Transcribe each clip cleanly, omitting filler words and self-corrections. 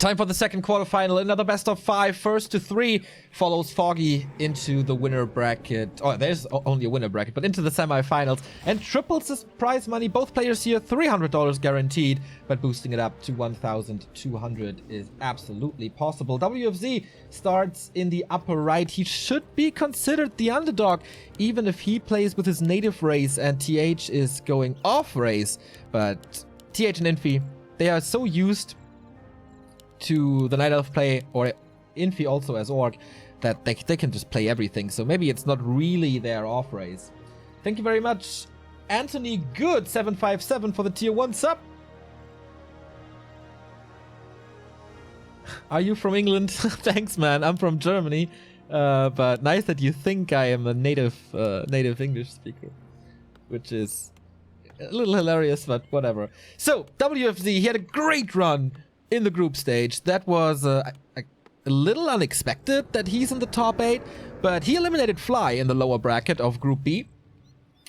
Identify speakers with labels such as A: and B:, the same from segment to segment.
A: Time for the second quarterfinal. Another best of 5. First to 3 follows Foggy into the winner bracket. Oh, there's only a winner bracket, but into the semifinals. And triples his prize money. Both players here, $300 guaranteed, but boosting it up to 1,200 is absolutely possible. WFZ starts in the upper right. He should be considered the underdog, even if he plays with his native race and TH is going off race. But TH and Infi, they are so used to the Night Elf play, or Infi also as Orc, that they can just play everything. So maybe it's not really their off race. Thank you very much, Anthony Good 757 for the tier 1 sub. Are you from England? Thanks, man. I'm from Germany. But nice that you think I am a native English speaker, which is a little hilarious, but whatever. So WFZ, he had a great run in the group stage. That was a little unexpected that he's in the top 8, but he eliminated Fly in the lower bracket of Group B,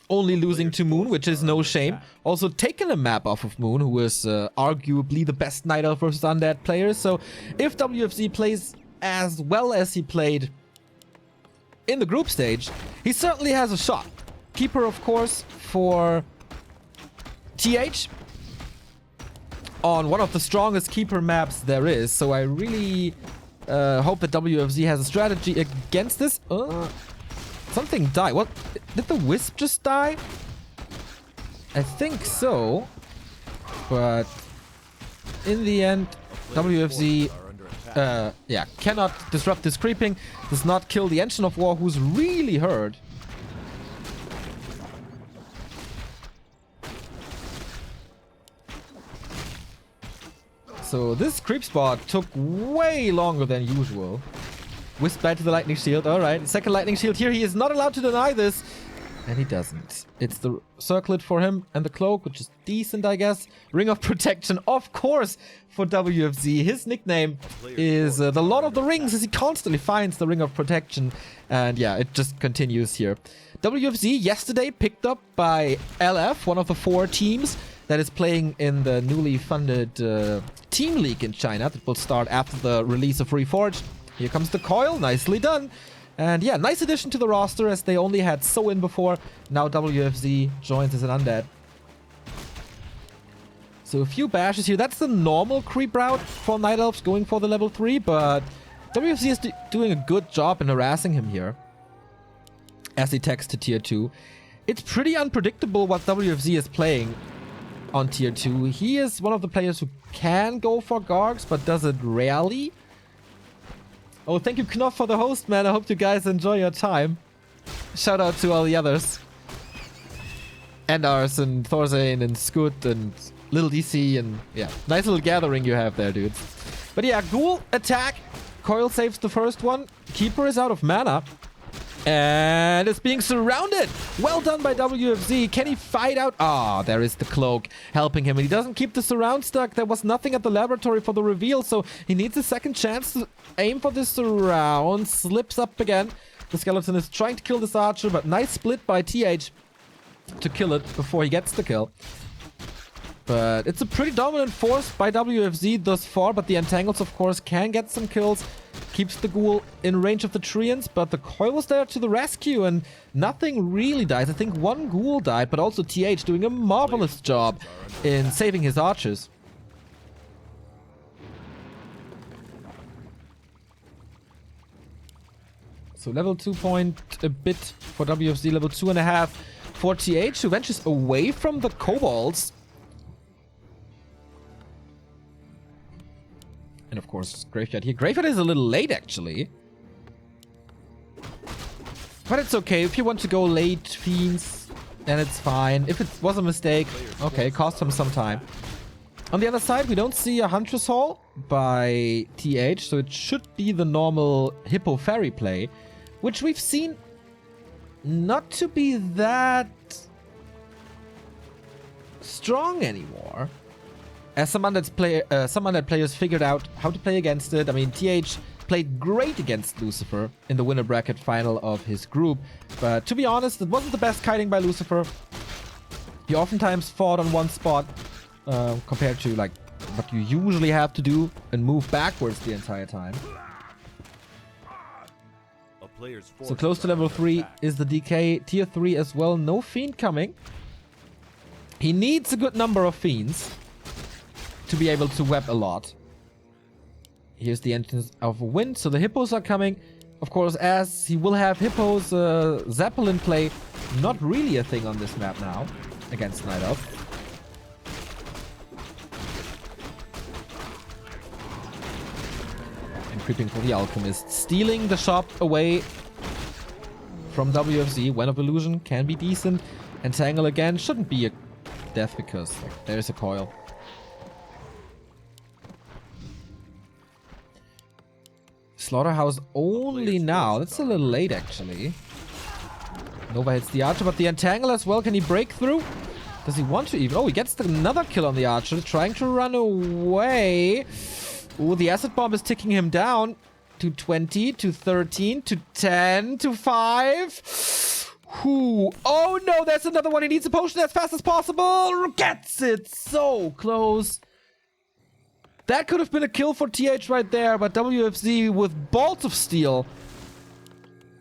A: only losing to Moon, which is no shame. Also taken a map off of Moon, who is arguably the best Night Elf versus Undead player. So if WFZ plays as well as he played in the group stage, he certainly has a shot. Keeper, of course, for TH on one of the strongest keeper maps there is, so I really hope that WFZ has a strategy against this. Something died. What? Did the Wisp just die? I think so. But in the end, WFZ cannot disrupt this creeping, does not kill the Engine of War, who's really hurt. So this creep spot took way longer than usual. Wisp back to the lightning shield. Alright, second lightning shield here. He is not allowed to deny this. And he doesn't. It's the circlet for him and the cloak, which is decent, I guess. Ring of Protection, of course, for WFZ. His nickname is the Lord of the Rings, as he constantly finds the Ring of Protection. And yeah, it just continues here. WFZ yesterday picked up by LF, one of the 4 teams that is playing in the newly funded Team League in China that will start after the release of Reforged. Here comes the coil, nicely done. And yeah, nice addition to the roster, as they only had So in before. Now WFZ joins as an Undead. So a few bashes here. That's the normal creep route for Night Elves going for the level 3, but WFZ is doing a good job in harassing him here as he takes to tier 2. It's pretty unpredictable what WFZ is playing on tier 2. He is one of the players who can go for Gargs, but does it rarely. Oh, thank you, Knopf, for the host, man. I hope you guys enjoy your time. Shout out to all the others. Endars and Thorzane and Scoot and Little DC, and yeah, nice little gathering you have there, dudes. But yeah, Ghoul attack. Coil saves the first one. Keeper is out of mana. And it's being surrounded. Well done by WFZ. Can he fight out? Ah, there is the cloak helping him. And he doesn't keep the surround stuck. There was nothing at the laboratory for the reveal, so he needs a second chance to aim for this surround. Slips up again. The skeleton is trying to kill this archer, but nice split by TH to kill it before he gets the kill. But it's a pretty dominant force by WFZ thus far, but the Entangles, of course, can get some kills. Keeps the Ghoul in range of the Treants, but the Coil was there to the rescue, and nothing really dies. I think one Ghoul died, but also TH doing a marvelous job in saving his archers. So level 2 point a bit for WFZ, level 2.5 for TH, who ventures away from the Kobolds. And of course, Graveyard here. Graveyard is a little late, actually. But it's okay. If you want to go late, Fiends, then it's fine. If it was a mistake, okay, cost him some time. On the other side, we don't see a Huntress Hall by TH, so it should be the normal Hippo Fairy play, which we've seen not to be that strong anymore. As some Undead players figured out how to play against it. I mean, TH played great against Lucifer in the winner bracket final of his group. But to be honest, it wasn't the best kiting by Lucifer. He oftentimes fought on one spot compared to like what you usually have to do and move backwards the entire time. So close to level 3 is the DK. Tier 3 as well. No Fiend coming. He needs a good number of Fiends to be able to web a lot. Here's the entrance of Wind. So the Hippos are coming. Of course, as he will have Hippos, Zeppelin play. Not really a thing on this map now against Night Elf. Creeping for the Alchemist. Stealing the shop away from WFZ. When of Illusion can be decent. Entangle again shouldn't be a death because like, there's a coil. Slaughterhouse only now. That's a little late actually. Nova hits the Archer, but the Entangle as well. Can he break through? Does he want to even? Oh, he gets another kill on the Archer. Trying to run away. Ooh, the acid bomb is ticking him down to 20, to 13, to 10, to 5. Ooh. Oh no, there's another one. He needs a potion as fast as possible. Gets it. So close. That could have been a kill for TH right there, but WFZ with bolts of steel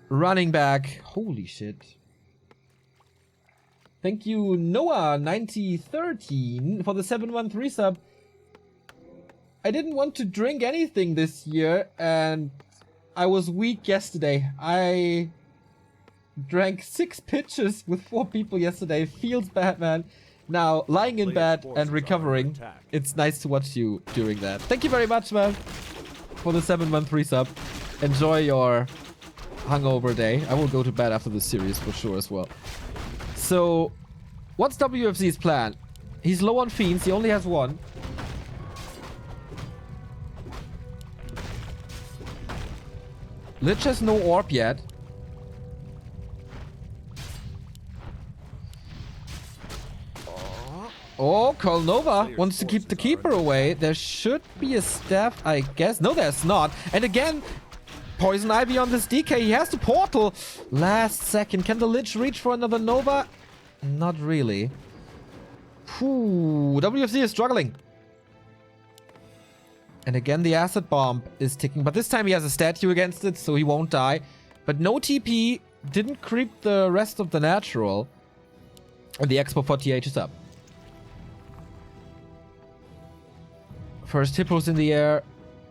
A: running back. Holy shit. Thank you, Noah9013 for the 713 sub. I didn't want to drink anything this year, and I was weak yesterday. I drank 6 pitchers with 4 people yesterday. Feels bad, man. Now, lying in bed and recovering, it's nice to watch you during that. Thank you very much, man, for the 713 sub. Enjoy your hungover day. I will go to bed after this series for sure as well. So, what's WFZ's plan? He's low on Fiends. He only has 1. Lich has no orb yet. Oh, Nova wants to keep the Keeper away. There should be a staff, I guess. No, there's not. And again, Poison Ivy on this DK. He has the portal. Last second. Can the Lich reach for another Nova? Not really. Ooh, WFZ is struggling. And again, the acid bomb is ticking. But this time he has a statue against it, so he won't die. But no TP. Didn't creep the rest of the natural. And the expo for TH is up. First Hippos in the air.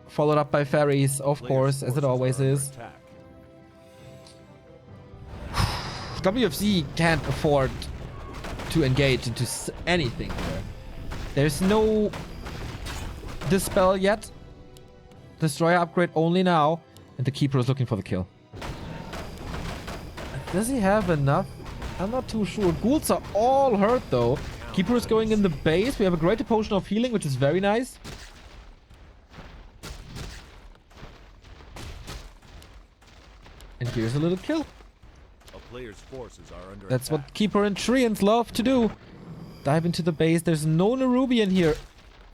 A: Followed up by Fairies, of course, as it always is. WFZ can't afford to engage into anything here. There's no Dispel yet. Destroyer upgrade only now. And the Keeper is looking for the kill. Does he have enough? I'm not too sure. Ghouls are all hurt though. Keeper is going in the base. We have a greater potion of healing, which is very nice. And here's a little kill.
B: A player's forces are under
A: That's
B: attack.
A: what Keeper and Treants love to do. Dive into the base. There's no Nerubian here.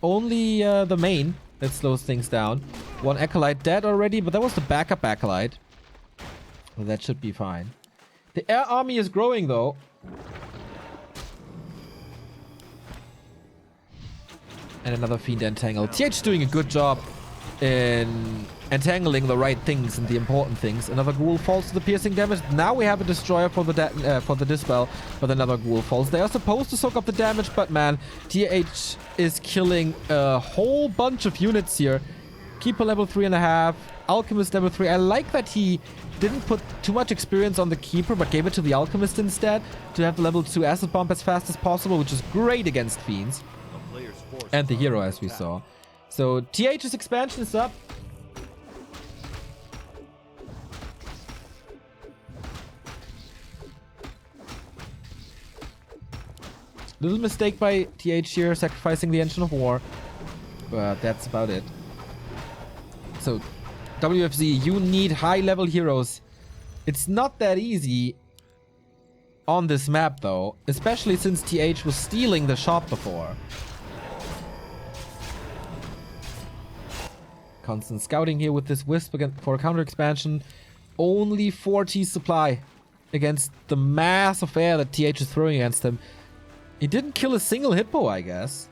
A: Only the main that slows things down. 1 Acolyte dead already, but that was the backup Acolyte. Well, that should be fine. The air army is growing though. And another Fiend Entangle. TH is doing a good job in entangling the right things and the important things. Another Ghoul falls to the piercing damage. Now we have a Destroyer for the Dispel, but another Ghoul falls. They are supposed to soak up the damage, but man, TH is killing a whole bunch of units here. Keeper level 3.5, Alchemist level 3. I like that he didn't put too much experience on the Keeper, but gave it to the Alchemist instead to have the level 2 Acid Bomb as fast as possible, which is great against Fiends. And the hero, as we saw. So TH's expansion is up. Little mistake by TH here, sacrificing the Engine of War. But that's about it. So, WFZ, you need high-level heroes. It's not that easy on this map, though. Especially since TH was stealing the shop before. Constant scouting here with this Wisp for a counter expansion. Only 40 supply against the mass of air that TH is throwing against him. He didn't kill a single Hippo, I guess.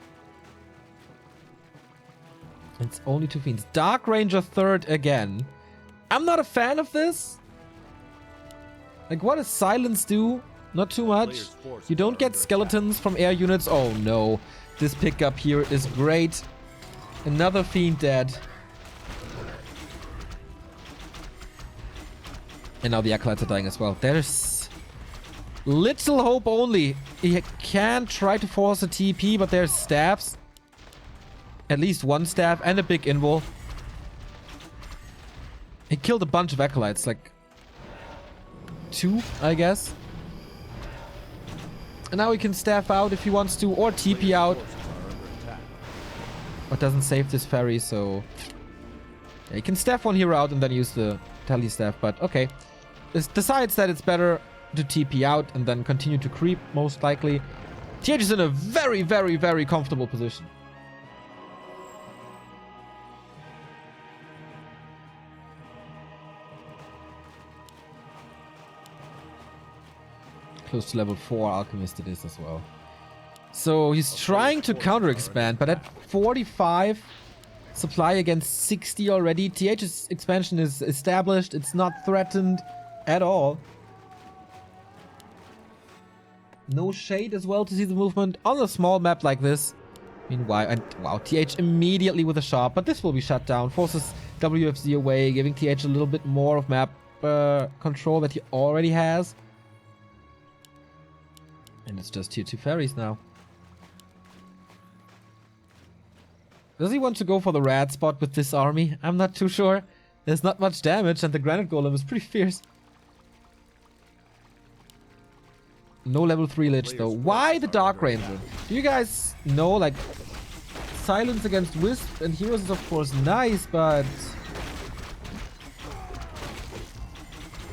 A: It's only 2 fiends. Dark Ranger third again. I'm not a fan of this. Like, what does silence do? Not too much. You don't get skeletons from air units. Oh no. This pickup here is great. Another fiend dead. And now the acolytes are dying as well. There's little hope only. He can try to force a TP, but there's staffs. At least one staff and a big invul. He killed a bunch of acolytes, like 2, I guess. And now he can staff out if he wants to, or TP out. But doesn't save this ferry, so... Yeah, he can staff one hero out and then use the tele staff, but okay. It decides that it's better to TP out and then continue to creep, most likely. TH is in a very, very, very comfortable position. Close to level 4 Alchemist it is as well. So he's trying to counter expand, but at 45 supply against 60 already. TH's expansion is established. It's not threatened at all. No shade as well to see the movement on a small map like this. Meanwhile, and wow, TH immediately with a sharp, but this will be shut down. Forces WFZ away, giving TH a little bit more of map control that he already has. And it's just tier 2 ferries now. Does he want to go for the rad spot with this army? I'm not too sure. There's not much damage and the granite golem is pretty fierce. No level 3 lich though. Why the Dark Ranger? Do you guys know, like, silence against Wisp and heroes is of course nice, but...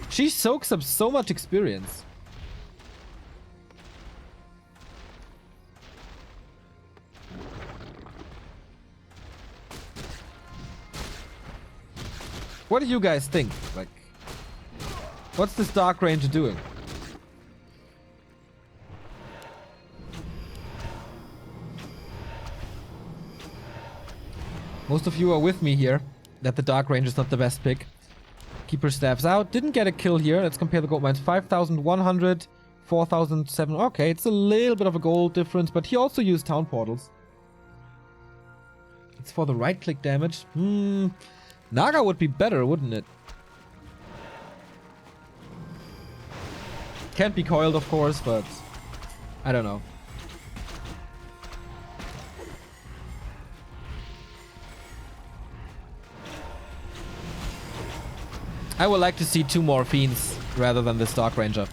A: she soaks up so much experience. What do you guys think? Like, what's this Dark Ranger doing? Most of you are with me here, that the Dark Ranger is not the best pick. Keeper staffs out. Didn't get a kill here. Let's compare the gold mines. 5,100, 4,007. Okay, it's a little bit of a gold difference, but he also used town portals. It's for the right-click damage. Naga would be better, wouldn't it? Can't be coiled, of course, but I don't know. I would like to see 2 more fiends rather than this Dark Ranger.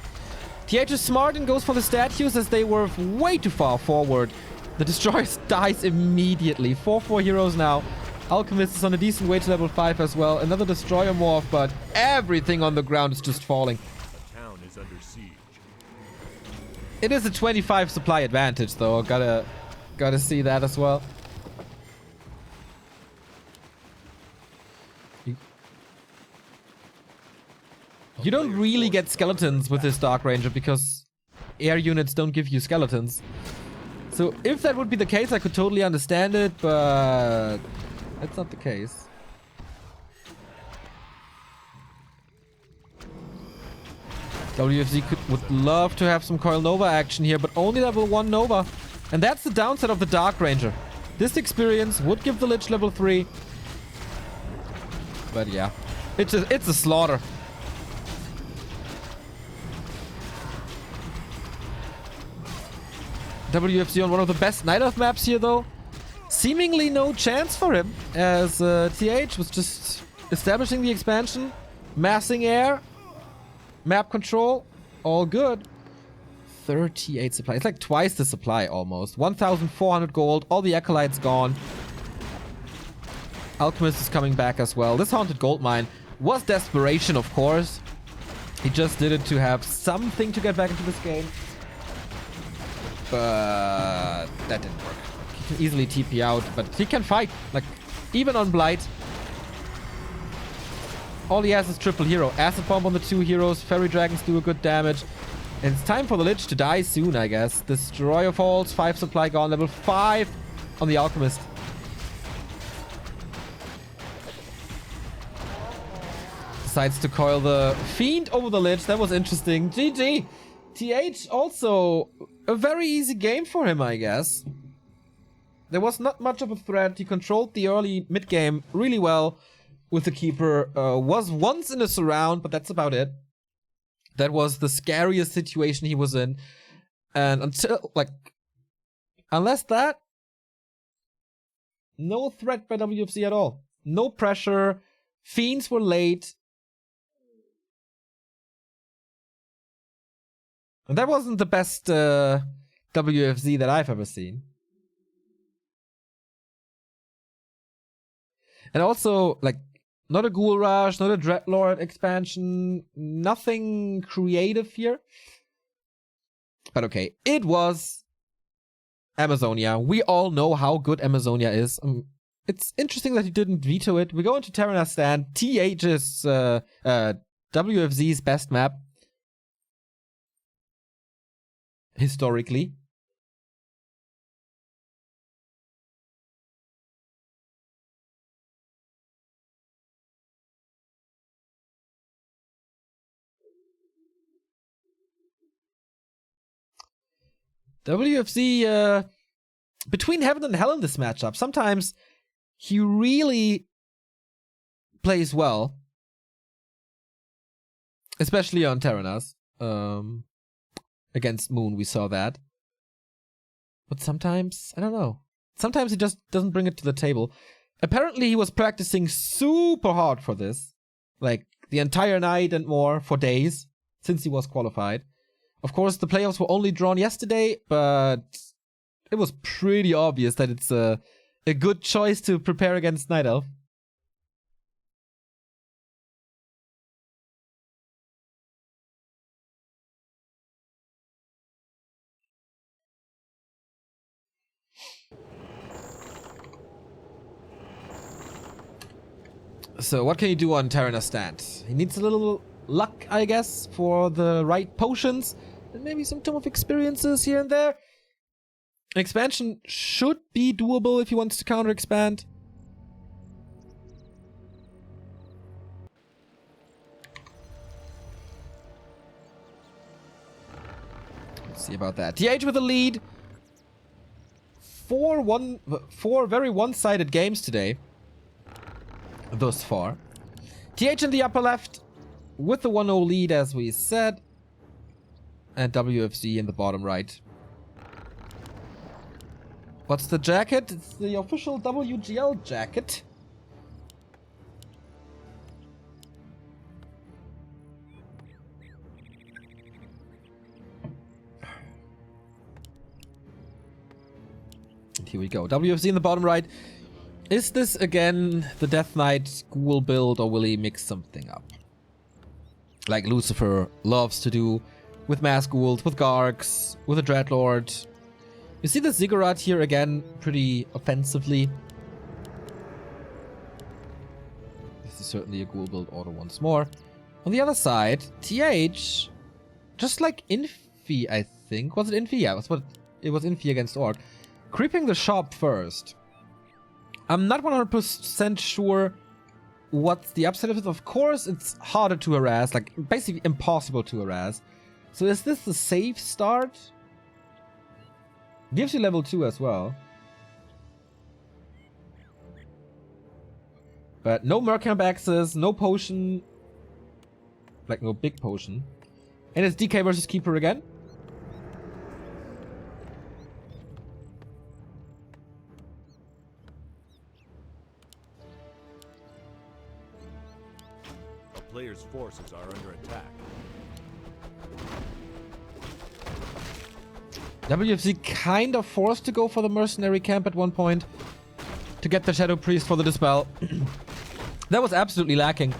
A: TH is smart and goes for the statues as they were way too far forward. The Destroyer dies immediately. 4/4 heroes now. Alchemist is on a decent way to level 5 as well. Another Destroyer morph, but everything on the ground is just falling.
B: The town is under siege.
A: It is a 25 supply advantage though. Gotta see that as well. You don't really get skeletons with this Dark Ranger because air units don't give you skeletons. So if that would be the case, I could totally understand it, but that's not the case. WFZ would love to have some Coil Nova action here, but only level 1 Nova. And that's the downside of the Dark Ranger. This experience would give the Lich level 3. But yeah, it's a slaughter. WFZ on one of the best Night Elf maps here though. Seemingly no chance for him, as TH was just establishing the expansion, massing air, map control, all good. 38 supply. It's like twice the supply almost. 1,400 gold, all the acolytes gone. Alchemist is coming back as well. This Haunted Gold Mine was desperation, of course. He just did it to have something to get back into this game. But that didn't work. He can easily TP out, but he can fight. Like, even on Blight. All he has is triple hero. Acid Bomb on the 2 heroes. Fairy Dragons do a good damage. And it's time for the Lich to die soon, I guess. Destroyer falls. 5 supply gone. Level 5 on the Alchemist. decides to coil the Fiend over the ledge. That was interesting. GG. TH also a very easy game for him, I guess. There was not much of a threat. He controlled the early mid game really well with the Keeper. Was once in a surround, but that's about it. That was the scariest situation he was in. And until, like, unless that, no threat by WFZ at all. No pressure. Fiends were late. And that wasn't the best WFZ that I've ever seen. And also, like, not a Ghoul Rush, not a Dreadlord expansion, nothing creative here. But okay, it was Amazonia. We all know how good Amazonia is. It's interesting that he didn't veto it. We go into Terranas Stand, TH's WFZ's best map. Historically. WFZ between heaven and hell in this matchup. Sometimes he really plays well. Especially on Terranas. Against Moon, we saw that. But sometimes, I don't know. Sometimes he just doesn't bring it to the table. Apparently he was practicing super hard for this. Like, the entire night and more, for days, since he was qualified. Of course, the playoffs were only drawn yesterday, but it was pretty obvious that it's a good choice to prepare against Night Elf. So what can you do on Terranas Stand? He needs a little luck, I guess, for the right potions. And maybe some Tome of Experiences here and there. An expansion should be doable if he wants to counter-expand. Let's see about that. TH with a lead. Four very one-sided games today. Thus far. TH in the upper left with the 1-0 lead, as we said. And WFZ in the bottom right. What's the jacket? It's the official WGL jacket. And here we go. WFZ in the bottom right. Is this again the Death Knight Ghoul build, or will he mix something up? Like Lucifer loves to do with Mass Ghouls, with Gargs, with a Dreadlord. You see the Ziggurat here again, pretty offensively. This is certainly a Ghoul build order once more. On the other side, TH, just like Infi, I think. Was it Infi? Yeah, it was Infi against Orc. Creeping the shop first. I'm not 100% sure what's the upside of it. Of course, it's harder to harass, like basically impossible to harass. So is this the safe start? Gives you level 2 as well. But no Mercamp access, no potion. Like no big potion. And it's DK versus Keeper again.
B: Players' forces are under attack.
A: WFZ kind of forced to go for the mercenary camp at one point to get the Shadow Priest for the Dispel. That was absolutely lacking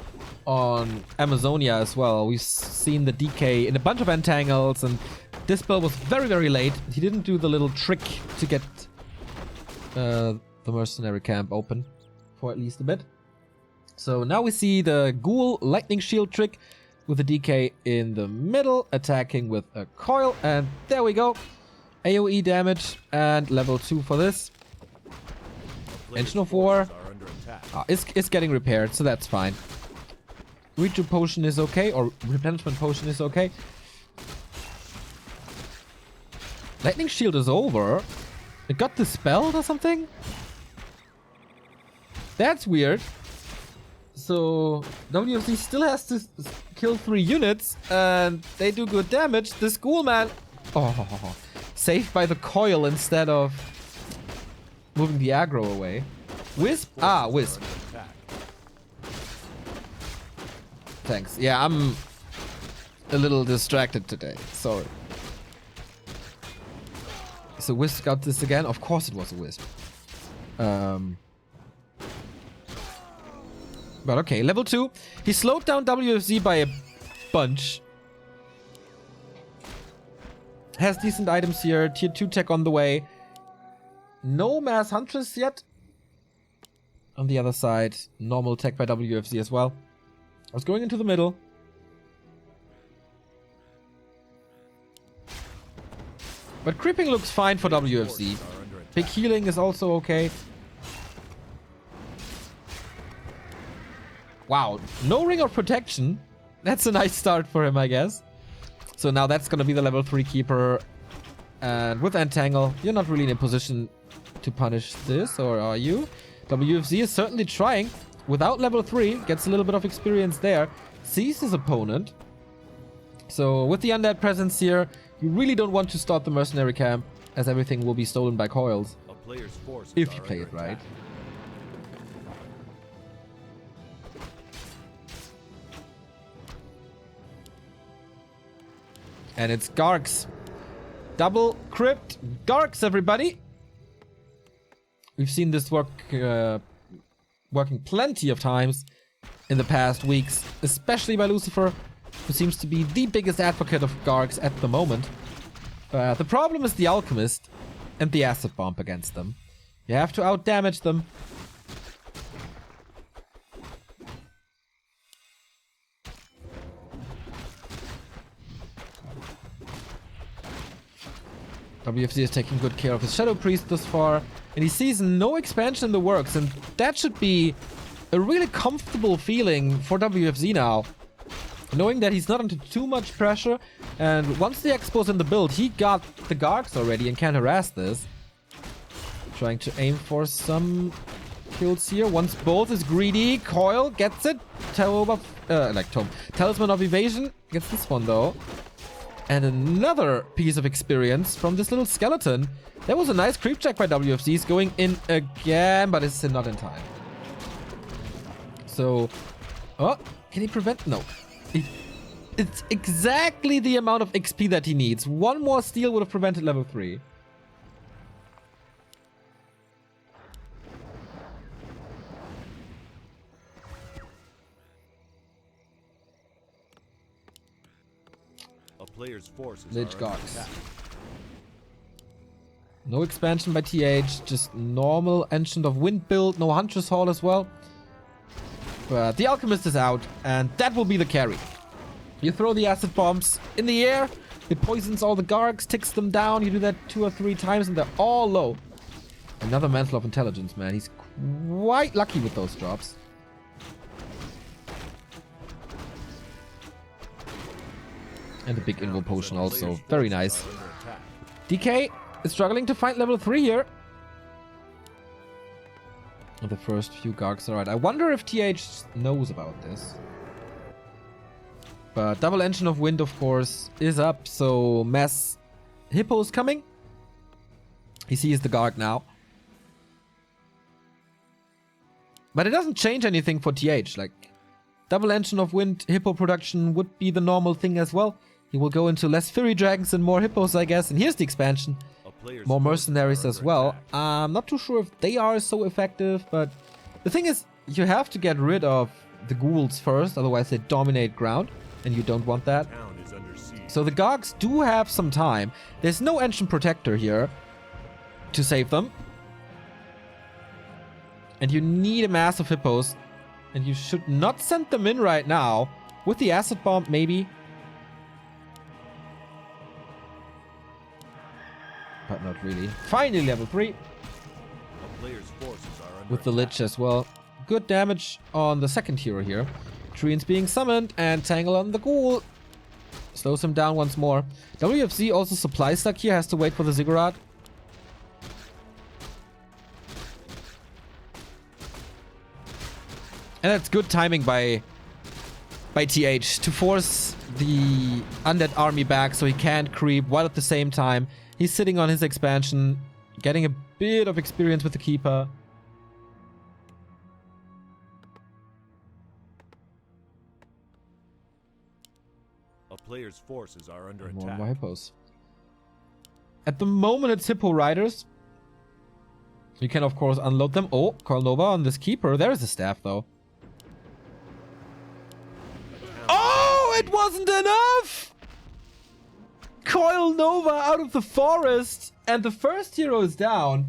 A: on Amazonia as well. We've seen the DK in a bunch of entangles, and Dispel was very, very late. He didn't do the little trick to get the mercenary camp open for at least a bit. So now we see the Ghoul Lightning Shield trick with the DK in the middle, attacking with a coil, and there we go. AoE damage and level 2 for this. Engine of War is getting repaired, so that's fine. Reju potion is okay, or replenishment potion is okay. Lightning shield is over. It got dispelled or something? That's weird. So WFZ still has to kill 3 units and they do good damage. The school man, oh, saved by the coil instead of moving the aggro away. Wisp? Ah, Wisp. Thanks. Yeah, I'm a little distracted today. Sorry. So Wisp got this again. Of course it was a Wisp. But okay, level 2. He slowed down WFZ by a bunch. Has decent items here. Tier 2 tech on the way. No mass huntress yet. On the other side, normal tech by WFZ as well. I was going into the middle. But creeping looks fine for WFZ. Big healing is also okay. Wow, no ring of protection. That's a nice start for him, I guess. So now that's gonna be the level 3 keeper. And with Entangle, you're not really in a position to punish this, or are you? WFZ is certainly trying. Without level 3, gets a little bit of experience there. Sees his opponent. So with the undead presence here, you really don't want to start the mercenary camp, as everything will be stolen by coils. If you play it right. And it's Gargs. Double crypt Gargs, everybody. We've seen this working plenty of times in the past weeks, especially by Lucifer, who seems to be the biggest advocate of Gargs at the moment. The problem is the Alchemist and the Acid Bomb against them. You have to outdamage them. WFZ is taking good care of his Shadow Priest thus far, and he sees no expansion in the works, and that should be a really comfortable feeling for WFZ now. Knowing that he's not under too much pressure, and once the Expo's in the build, he got the Gargs already and can harass this. Trying to aim for some kills here. Once both is greedy, Coil gets it. Talisman of Evasion gets this one though. And another piece of experience from this little skeleton. That was a nice creep check by WFZ. He's going in again, but it's not in time. So, oh, can he prevent? No. It's exactly the amount of XP that he needs. One more steal would have prevented level 3.
B: Player's forces
A: Lich Gargs. No expansion by TH, just normal Ancient of Wind build, no Huntress Hall as well. But the Alchemist is out, and that will be the carry. You throw the acid bombs in the air, it poisons all the Gargs, ticks them down, you do that 2 or 3 times and they're all low. Another Mantle of Intelligence, man. He's quite lucky with those drops. And a big Invo Potion also. Very nice. DK is struggling to find level 3 here. And the first few Gargs are right. I wonder if TH knows about this. But double Engine of Wind, of course, is up. So mass Hippo is coming. He sees the Garg now. But it doesn't change anything for TH. Like, double Engine of Wind Hippo production would be the normal thing as well. He will go into less Fury Dragons and more Hippos, I guess. And here's the expansion. More Mercenaries as well. I'm not too sure if they are so effective, but the thing is, you have to get rid of the ghouls first, otherwise they dominate ground, and you don't want that. So the Gargs do have some time. There's no Ancient Protector here to save them. And you need a mass of Hippos, and you should not send them in right now. With the Acid Bomb, maybe. But not really. Finally, level 3. With the Lich as well. Good damage on the second hero here. Treants being summoned and Tangle on the Ghoul. Slows him down once more. WFZ also supply stuck here, has to wait for the Ziggurat. And that's good timing by TH to force the undead army back so he can't creep, while at the same time he's sitting on his expansion, getting a bit of experience with the Keeper.
B: A player's forces are under
A: More
B: attack.
A: and more hippos. At the moment it's Hippo Riders. You can of course unload them. Oh, Coil Nova on this Keeper. There is a staff though. Oh, it wasn't enough! Coil Nova out of the forest, and the first hero is down.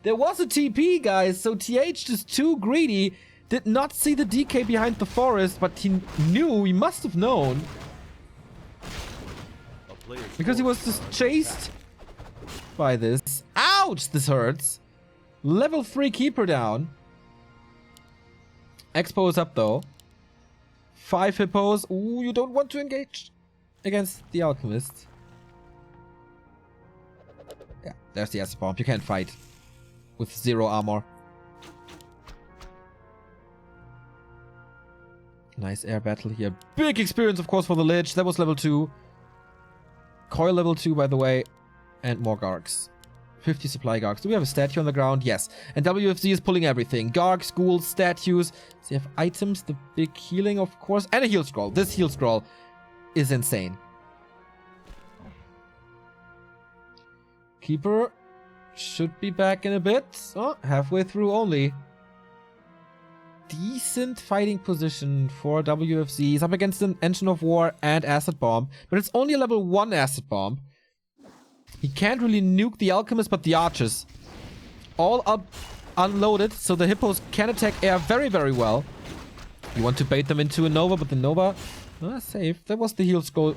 A: There was a TP, guys, so TH just too greedy. Did not see the DK behind the forest, but he knew, he must have known. Because he was just chased by this. Ouch, this hurts. Level 3 Keeper down. Expo is up though. 5 hippos. Ooh, you don't want to engage against the Alchemist. Yeah, there's the acid bomb. You can't fight with 0 armor. Nice air battle here. Big experience, of course, for the Lich. That was level 2. Coil level 2, by the way. And more Gargs. 50 supply Gargs. Do we have a statue on the ground? Yes. And WFZ is pulling everything. Gargs, ghouls, statues. So you have items, the big healing, of course. And a heal scroll. This heal scroll is insane. Keeper should be back in a bit. Oh, halfway through only. Decent fighting position for WFZ. He's up against an Engine of War and Acid Bomb. But it's only a level 1 Acid Bomb. He can't really nuke the Alchemist, but the Archers. All up unloaded, so the Hippos can attack air very, very well. You want to bait them into a Nova, but the Nova... safe. That was the heal scroll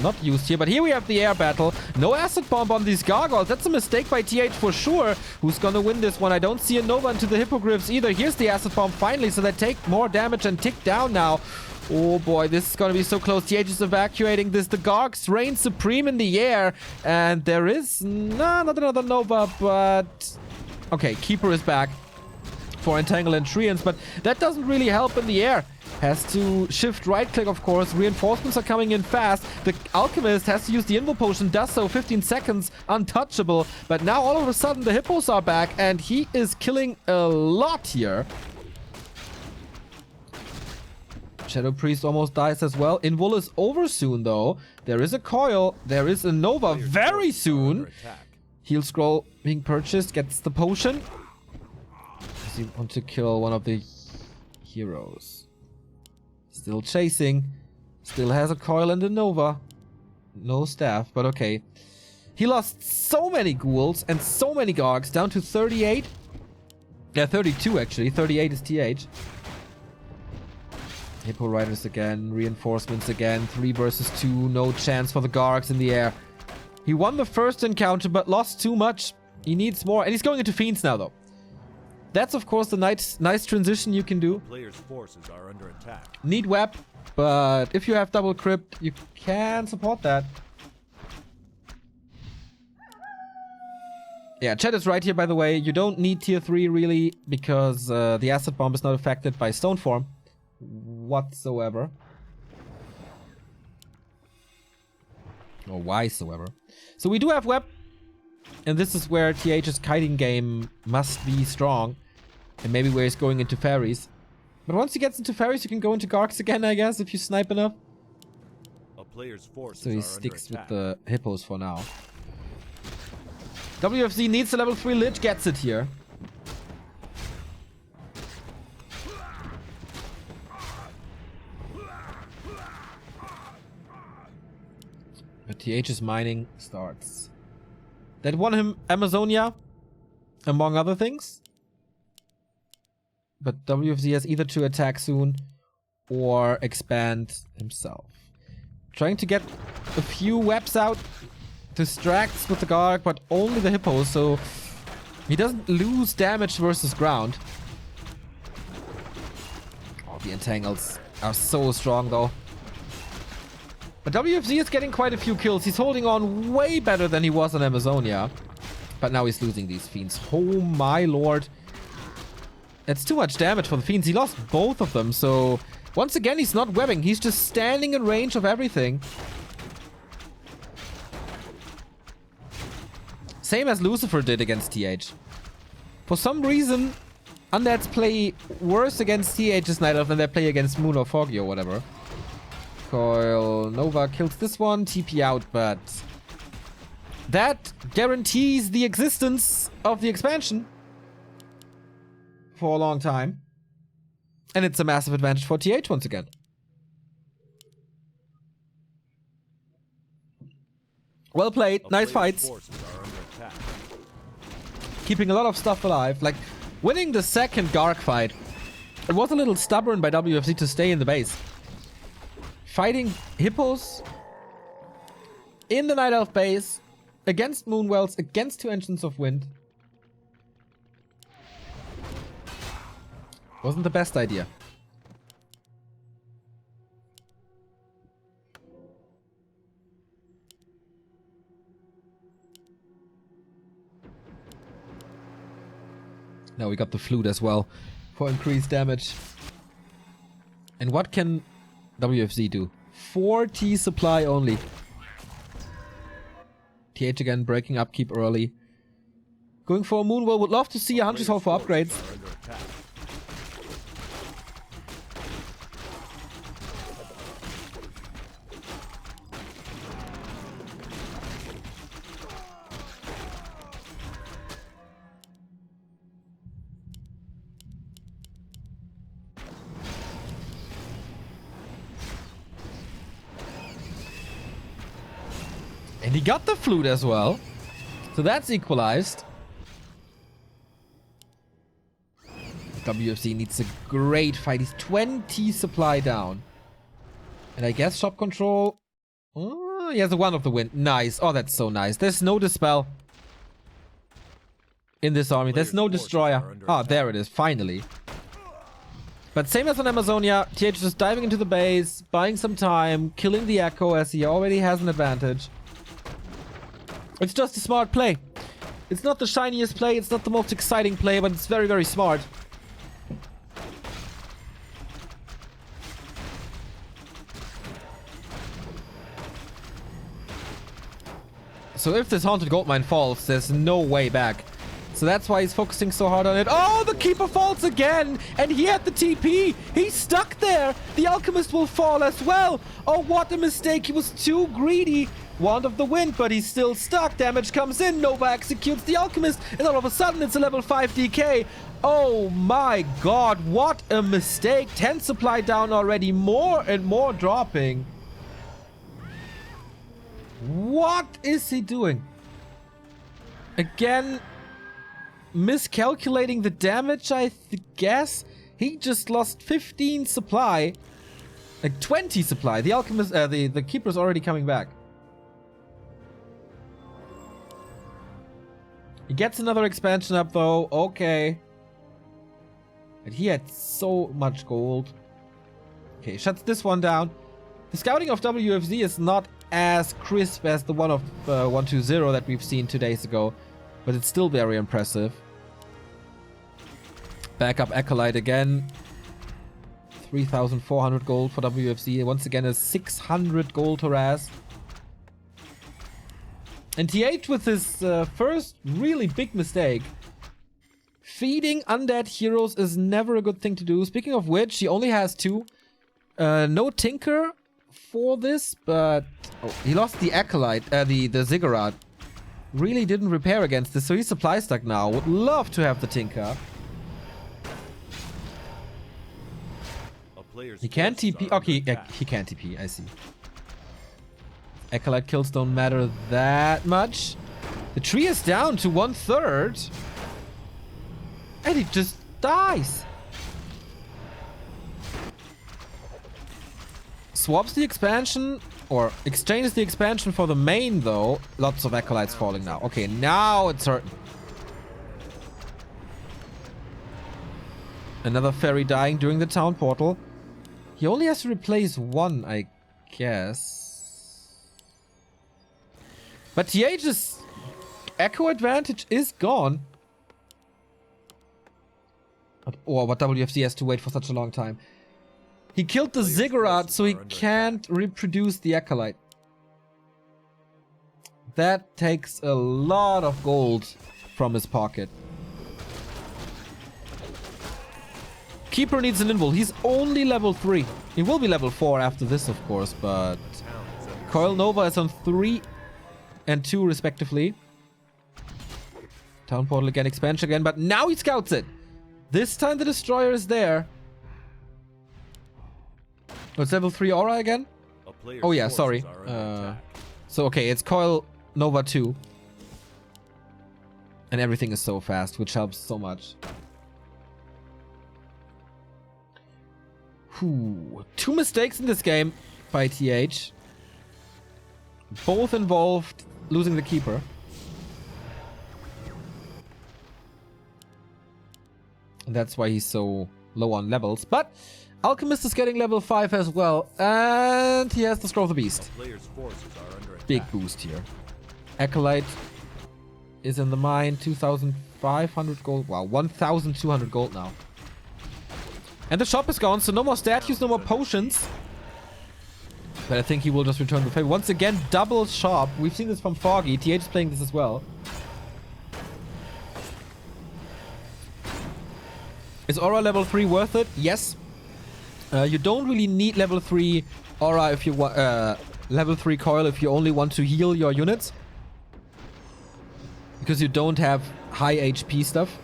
A: not used here. But here we have the air battle. No Acid Bomb on these Gargoyles. That's a mistake by TH for sure. Who's gonna win this one? I don't see a Nova into the Hippogriffs either. Here's the Acid Bomb finally, so they take more damage and tick down now. Oh boy, this is gonna be so close. TH is evacuating this. The Gargs reign supreme in the air. And there is... not another Nova, but... Okay, Keeper is back for Entangle and Treants, but that doesn't really help in the air. Has to shift right-click, of course. Reinforcements are coming in fast. The Alchemist has to use the Invo Potion, does so. 15 seconds, untouchable. But now, all of a sudden, the Hippos are back, and he is killing a lot here. Shadow Priest almost dies as well. Invul is over soon, though. There is a Coil. There is a Nova very soon. Heal Scroll being purchased. Gets the potion. Does he want to kill one of the heroes? Still chasing. Still has a Coil and a Nova. No staff, but okay. He lost so many ghouls and so many Gargs, down to 38. Yeah, 32 actually. 38 is TH. Hippo Riders again. Reinforcements again. 3 versus 2. No chance for the Gargs in the air. He won the first encounter, but lost too much. He needs more. And he's going into Fiends now, though. That's, of course, the nice transition you can do.
B: Players' forces are under attack.
A: Need Web, but if you have double crypt, you can support that. Yeah, chat is right here, by the way. You don't need tier 3, really, because the Acid Bomb is not affected by Stone Form whatsoever. Or whysoever. So we do have Web. And this is where TH's kiting game must be strong. And maybe where he's going into fairies. But once he gets into fairies, you can go into Gargs again, I guess, if you snipe enough.
B: A player's forces
A: So he
B: are
A: sticks
B: under
A: with
B: attack.
A: the Hippos for now. WFZ needs a level 3 Lich, gets it here. But TH's mining starts. That won him Amazonia, among other things. But WFZ has either to attack soon or expand himself. Trying to get a few webs out. Distracts with the Garg, but only the Hippos, so he doesn't lose damage versus ground. The entangles are so strong though. But WFZ is getting quite a few kills. He's holding on way better than he was on Amazonia. But now he's losing these Fiends. Oh my lord. That's too much damage for the Fiends. He lost both of them, so... Once again, he's not webbing. He's just standing in range of everything. Same as Lucifer did against TH. For some reason, Undeads play worse against TH's Night Elf than they play against Moon or Foggy or whatever. Coil Nova kills this one. TP out, but... that guarantees the existence of the expansion. For a long time. And it's a massive advantage for TH once again. Well played. Nice fights. Keeping a lot of stuff alive. Like, winning the second Garg fight. It was a little stubborn by WFZ to stay in the base. Fighting Hippos in the Night Elf base against Moonwells, against 2 Engines of Wind. Wasn't the best idea. Now we got the flute as well for increased damage. And what can WFZ do? 40 supply only. TH again breaking upkeep early. Going for a Moonwell. Would love to see a Hunter's Hall for upgrades. And he got the flute as well. So that's equalized. WFZ needs a great fight. He's 20 supply down. And I guess shop control. Oh, he has a one of the wind. Nice. Oh, that's so nice. There's no dispel in this army. There's no destroyer. Ah, there it is. Finally. But same as on Amazonia, TH just diving into the base, buying some time, killing the Echo as he already has an advantage. It's just a smart play. It's not the shiniest play, it's not the most exciting play, but it's very, very smart. So if this Haunted Goldmine falls, there's no way back. So that's why he's focusing so hard on it. Oh, the Keeper falls again! And he had the TP! He's stuck there! The Alchemist will fall as well! Oh, what a mistake! He was too greedy! Wand of the Wind, but he's still stuck. Damage comes in. Nova executes the Alchemist. And all of a sudden, it's a level 5 DK. Oh my god, what a mistake. 10 supply down already. More and more dropping. What is he doing? Again, miscalculating the damage, I guess. He just lost 15 supply. Like 20 supply. The Alchemist, the Keeper's already coming back. He gets another expansion up though. Okay. But he had so much gold. Okay, shuts this one down. The scouting of WFZ is not as crisp as the one of 120 that we've seen 2 days ago. But it's still very impressive. Backup Acolyte again. 3,400 gold for WFZ. Once again a 600 gold harass. And TH with his first really big mistake. Feeding undead heroes is never a good thing to do. Speaking of which, he only has 2. No Tinker for this, but... Oh, he lost the Acolyte, the Ziggurat. Really didn't repair against this, so he's supply stuck now. Would love to have the Tinker. He can't TP. Okay, he can't TP, I see. Acolyte kills don't matter that much. The tree is down to 1/3. And he just dies. Swaps the expansion, or exchanges the expansion for the main though. Lots of Acolytes falling now. Okay, now it's hurting. Another fairy dying during the town portal. He only has to replace one, I guess. But TH's echo advantage is gone. Or what WFZ has to wait for such a long time. He killed the ziggurat, so he can't reproduce the acolyte. That takes a lot of gold from his pocket. Keeper needs an invul. He's only level 3. He will be level 4 after this, of course, but Coil Nova is on 3 and 2 respectively. Town Portal again, expansion again, but now he scouts it. This time the destroyer is there. Oh, it's level 3 aura again? Oh yeah, sorry. So okay, it's Coil Nova 2. And everything is so fast, which helps so much. Whew. 2 mistakes in this game by TH. Both involved losing the Keeper. And that's why he's so low on levels. But Alchemist is getting level 5 as well. And he has the Scroll of the Beast. Big boost here. Acolyte is in the mine. 2,500 gold. Wow, 1,200 gold now. And the shop is gone, so no more statues, no more potions. But I think he will just return the favor. Once again, double shop. We've seen this from Foggy. TH is playing this as well. Is Aura level 3 worth it? Yes. You don't really need level 3 Aura if you want... level 3 Coil if you only want to heal your units. Because you don't have high HP stuff.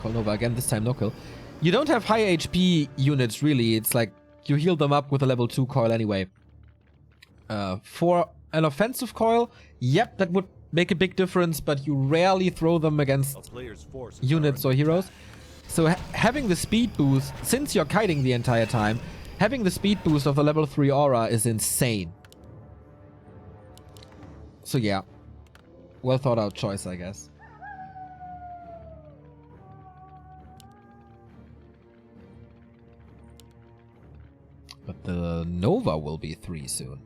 A: Coil Nova again, this time no kill. You don't have high HP units, really. It's like you heal them up with a level 2 coil anyway. For an offensive coil, yep, that would make a big difference, but you rarely throw them against units or heroes. So having the speed boost, since you're kiting the entire time, having the speed boost of the level 3 aura is insane. So yeah, well thought out choice, I guess. But the Nova will be 3 soon.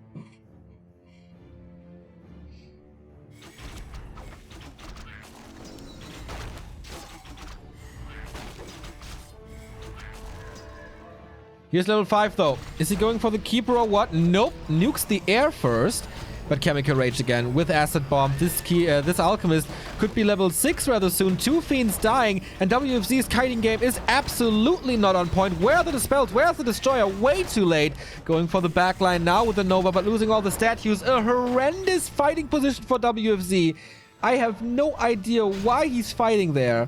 A: Here's level 5 though. Is he going for the Keeper or what? Nope. Nukes the air first. But Chemical Rage again with Acid Bomb. This Alchemist could be level 6 rather soon. 2 Fiends dying. And WFZ's kiting game is absolutely not on point. Where are the Dispels? Where's the Destroyer? Way too late. Going for the backline now with the Nova, but losing all the statues. A horrendous fighting position for WFZ. I have no idea why he's fighting there.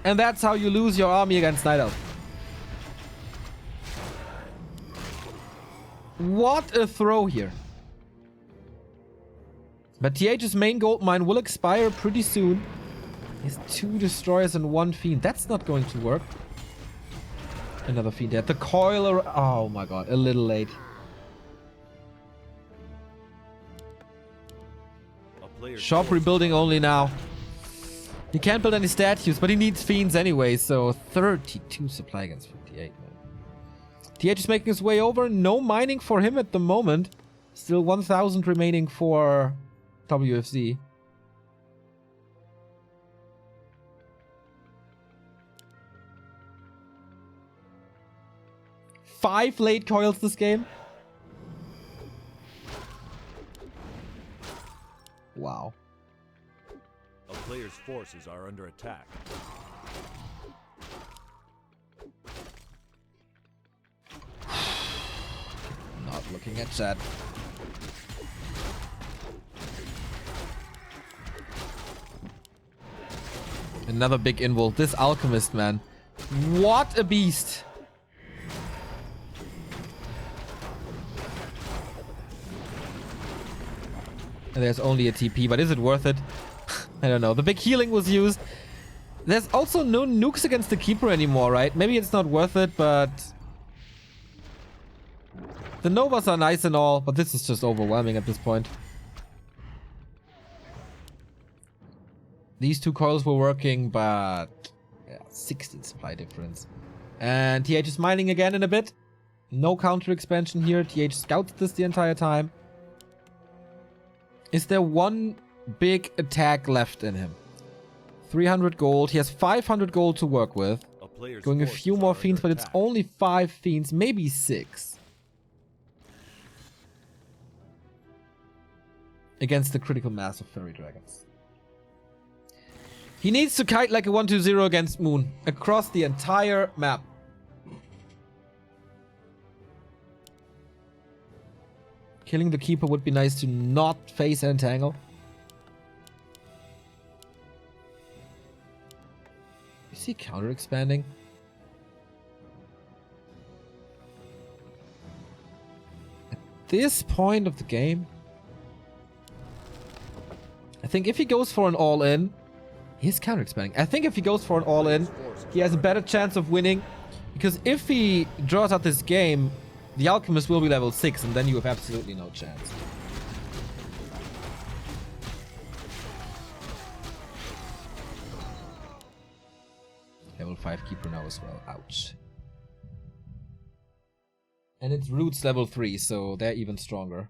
A: And that's how you lose your army against Night Elf. What a throw here. But TH's main gold mine will expire pretty soon. He has 2 destroyers and 1 fiend. That's not going to work. Another fiend dead. The coiler. Oh my god, a little late. Shop rebuilding only now. He can't build any statues, but he needs fiends anyway, so 32 supply against 58. TH is making his way over. No mining for him at the moment. Still 1,000 remaining for WFZ. Five late coils this game. Wow.
B: A player's forces are under attack.
A: Not looking at chat. Another big invul. This Alchemist, man. What a beast. And there's only a TP, but is it worth it? I don't know. The big healing was used. There's also no nukes against the Keeper anymore, right? Maybe it's not worth it, but... The Novas are nice and all, but this is just overwhelming at this point. These 2 coils were working, but... Yeah, 16 supply difference. And TH is mining again in a bit. No counter expansion here. TH scouts this the entire time. Is there one big attack left in him? 300 gold. He has 500 gold to work with. Going a few more fiends, but it's only 5 fiends, maybe 6. Against the critical mass of fairy dragons. He needs to kite like a 1-2-0 against Moon. Across the entire map. Killing the Keeper would be nice to not face and entangle. Is he counter expanding? At this point of the game, I think if he goes for an all-in, he's counter expanding. I think if he goes for an all-in, he has a better chance of winning. Because if he draws out this game, the Alchemist will be level 6, and then you have absolutely no chance. Level 5 Keeper now as well. Ouch. And it's Roots level 3, so they're even stronger.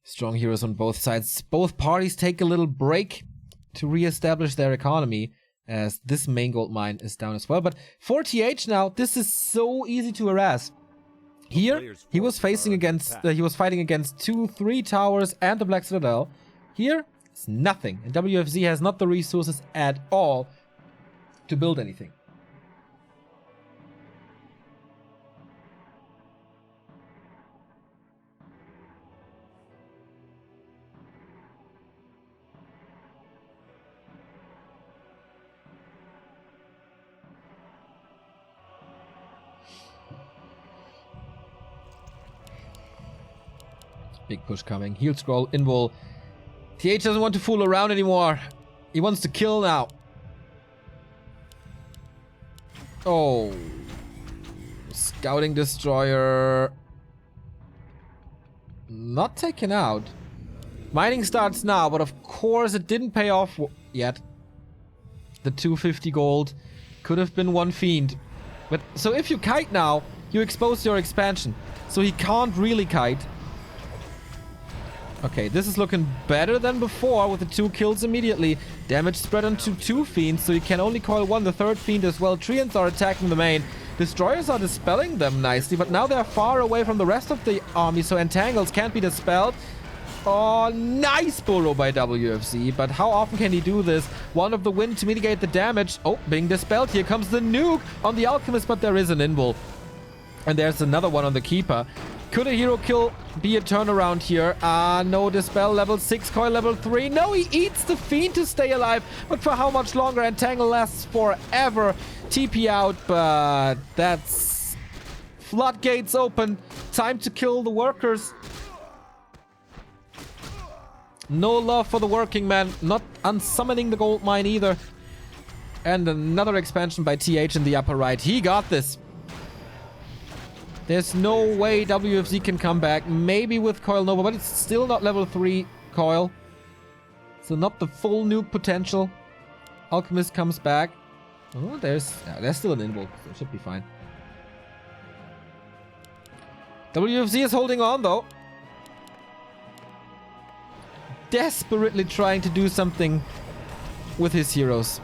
A: Strong heroes on both sides. Both parties take a little break to re-establish their economy, as this main gold mine is down as well. But for TH now, this is so easy to harass. Here, he was fighting against 2-3 towers and the Black Citadel. Here, it's nothing. And WFZ has not the resources at all to build anything. Big push coming. Heal scroll, invul. TH doesn't want to fool around anymore. He wants to kill now. Oh. Scouting destroyer. Not taken out. Mining starts now, but of course it didn't pay off yet. The 250 gold could have been one fiend. But so if you kite now, you expose your expansion. So he can't really kite. Okay, this is looking better than before with the 2 kills immediately. Damage spread onto 2 fiends, so you can only coil 1. The 3rd fiend as well. Treants are attacking the main. Destroyers are dispelling them nicely, but now they're far away from the rest of the army, so entangles can't be dispelled. Oh, nice burrow by WFZ, but how often can he do this? One of the wind to mitigate the damage. Oh, being dispelled. Here comes the nuke on the Alchemist, but there is an invul. And there's another one on the Keeper. Could a hero kill be a turnaround here? No dispel, level 6, coil level 3. No, he eats the fiend to stay alive. But for how much longer? Entangle lasts forever. TP out, but that's... Floodgates open. Time to kill the workers. No love for the working man. Not unsummoning the gold mine either. And another expansion by TH in the upper right. He got this. There's no way WFZ can come back. Maybe with Coil Nova, but it's still not level 3 Coil. So not the full nuke potential. Alchemist comes back. Oh, there's still an invul, so it should be fine. WFZ is holding on though. Desperately trying to do something with his heroes.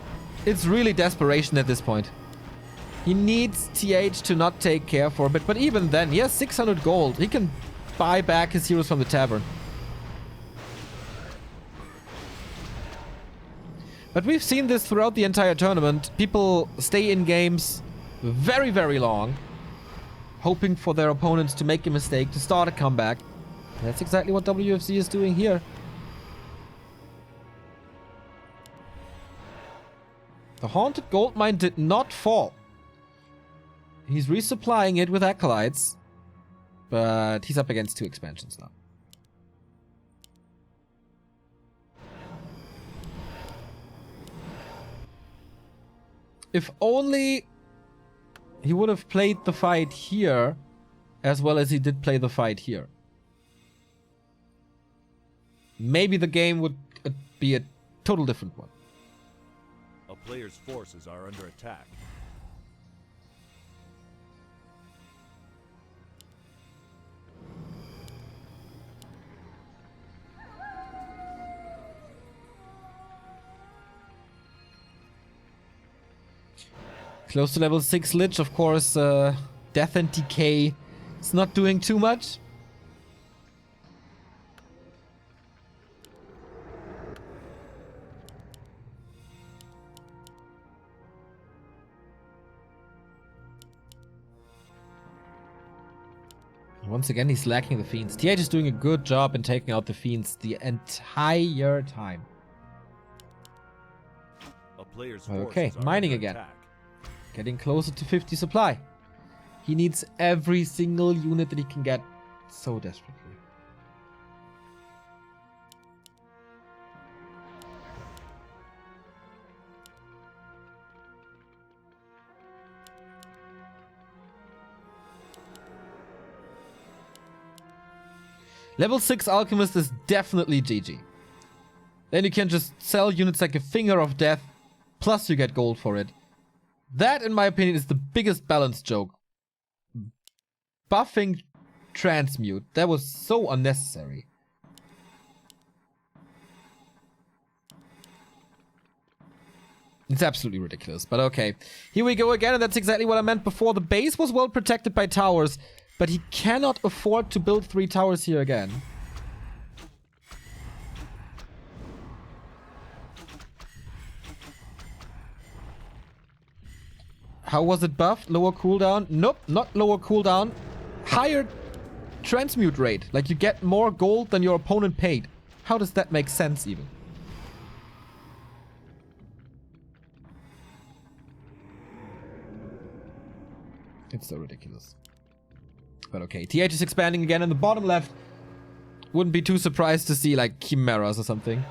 A: It's really desperation at this point. He needs TH to not take care for a bit, but even then, he has 600 gold. He can buy back his heroes from the tavern. But we've seen this throughout the entire tournament. People stay in games very, very long, hoping for their opponents to make a mistake, to start a comeback. And that's exactly what WFZ is doing here. The Haunted Gold Mine did not fall. He's resupplying it with acolytes, but he's up against 2 expansions now. If only he would have played the fight here as well as he did play the fight here. Maybe the game would be a total different one.
B: A player's forces are under attack.
A: Close to level 6 Lich, of course, Death and Decay is not doing too much. Once again, he's lacking the Fiends. TH is doing a good job in taking out the Fiends the entire time.
B: A player's
A: Okay,
B: forces are
A: mining
B: under
A: again.
B: attack.
A: Getting closer to 50 supply. He needs every single unit that he can get so desperately. Level 6 Alchemist is definitely GG. Then you can just sell units like a Finger of Death, plus you get gold for it. That, in my opinion, is the biggest balance joke. Buffing Transmute. That was so unnecessary. It's absolutely ridiculous, but okay. Here we go again, and that's exactly what I meant before. The base was well protected by towers, but he cannot afford to build 3 towers here again. How was it buffed? Lower cooldown? Nope, not lower cooldown. Higher transmute rate. Like you get more gold than your opponent paid. How does that make sense even? It's so ridiculous. But okay, TH is expanding again in the bottom left. Wouldn't be too surprised to see like chimeras or something.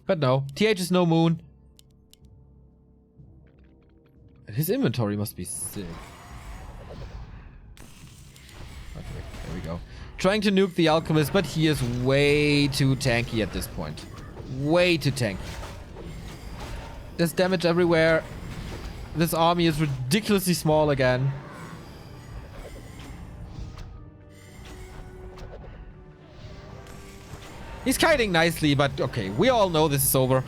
A: But no, TH is no moon. His inventory must be sick. Okay, there we go. Trying to nuke the Alchemist, but he is way too tanky at this point. Way too tanky. There's damage everywhere. This army is ridiculously small again. He's kiting nicely, but okay, we all know this is over.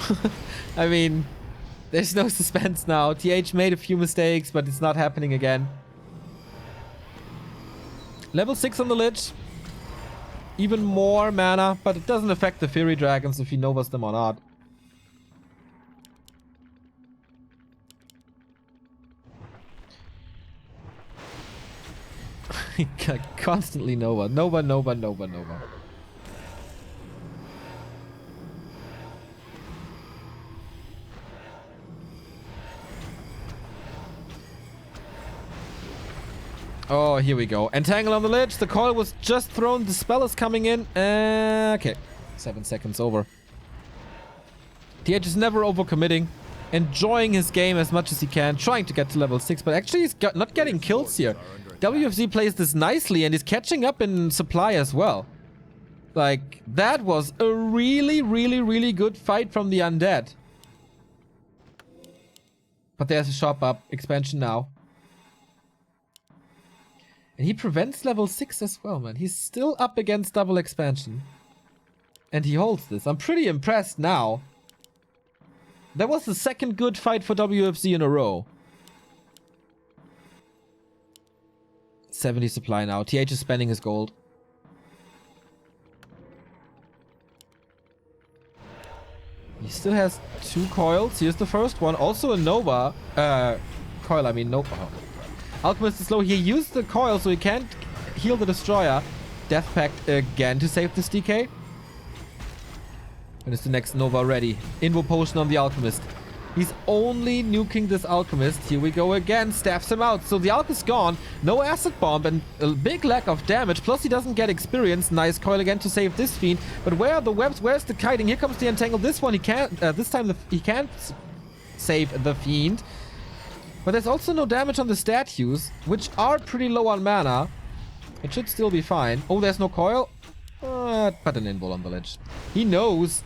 A: I mean, there's no suspense now. TH made a few mistakes, but it's not happening again. Level 6 on the Lich. Even more mana, but it doesn't affect the Fury Dragons if he novas them or not. Constantly Nova. Nova, Nova, Nova, Nova. Oh, here we go. Entangle on the Lich. The coil was just thrown. The spell is coming in. Okay. 7 seconds over. TH is never overcommitting. Enjoying his game as much as he can. Trying to get to level 6. But actually, he's not getting kills here. WFZ plays this nicely and is catching up in supply as well. Like, that was a really, really, really good fight from the Undead. But there's a shop up. Expansion now. And he prevents level 6 as well, man. He's still up against double expansion. And he holds this. I'm pretty impressed now. That was the second good fight for WFZ in a row. 70 supply now. TH is spending his gold. He still has 2 coils. Here's the first one. Also a Nova. Coil, I mean Nova. Oh. Alchemist is low. He used the coil so he can't heal the Destroyer. Death Pact again to save this DK. And is the next Nova ready? Invo Potion on the Alchemist. He's only nuking this Alchemist. Here we go again. Staffs him out. So the Alch is gone. No acid bomb and a big lack of damage. Plus he doesn't get experience. Nice coil again to save this Fiend. But where are the webs? Where's the kiting? Here comes the Entangle. This one he can't. This time he can't save the Fiend. But there's also no damage on the statues, which are pretty low on mana. It should still be fine. Oh, there's no coil? But an invul on the Lich. He knows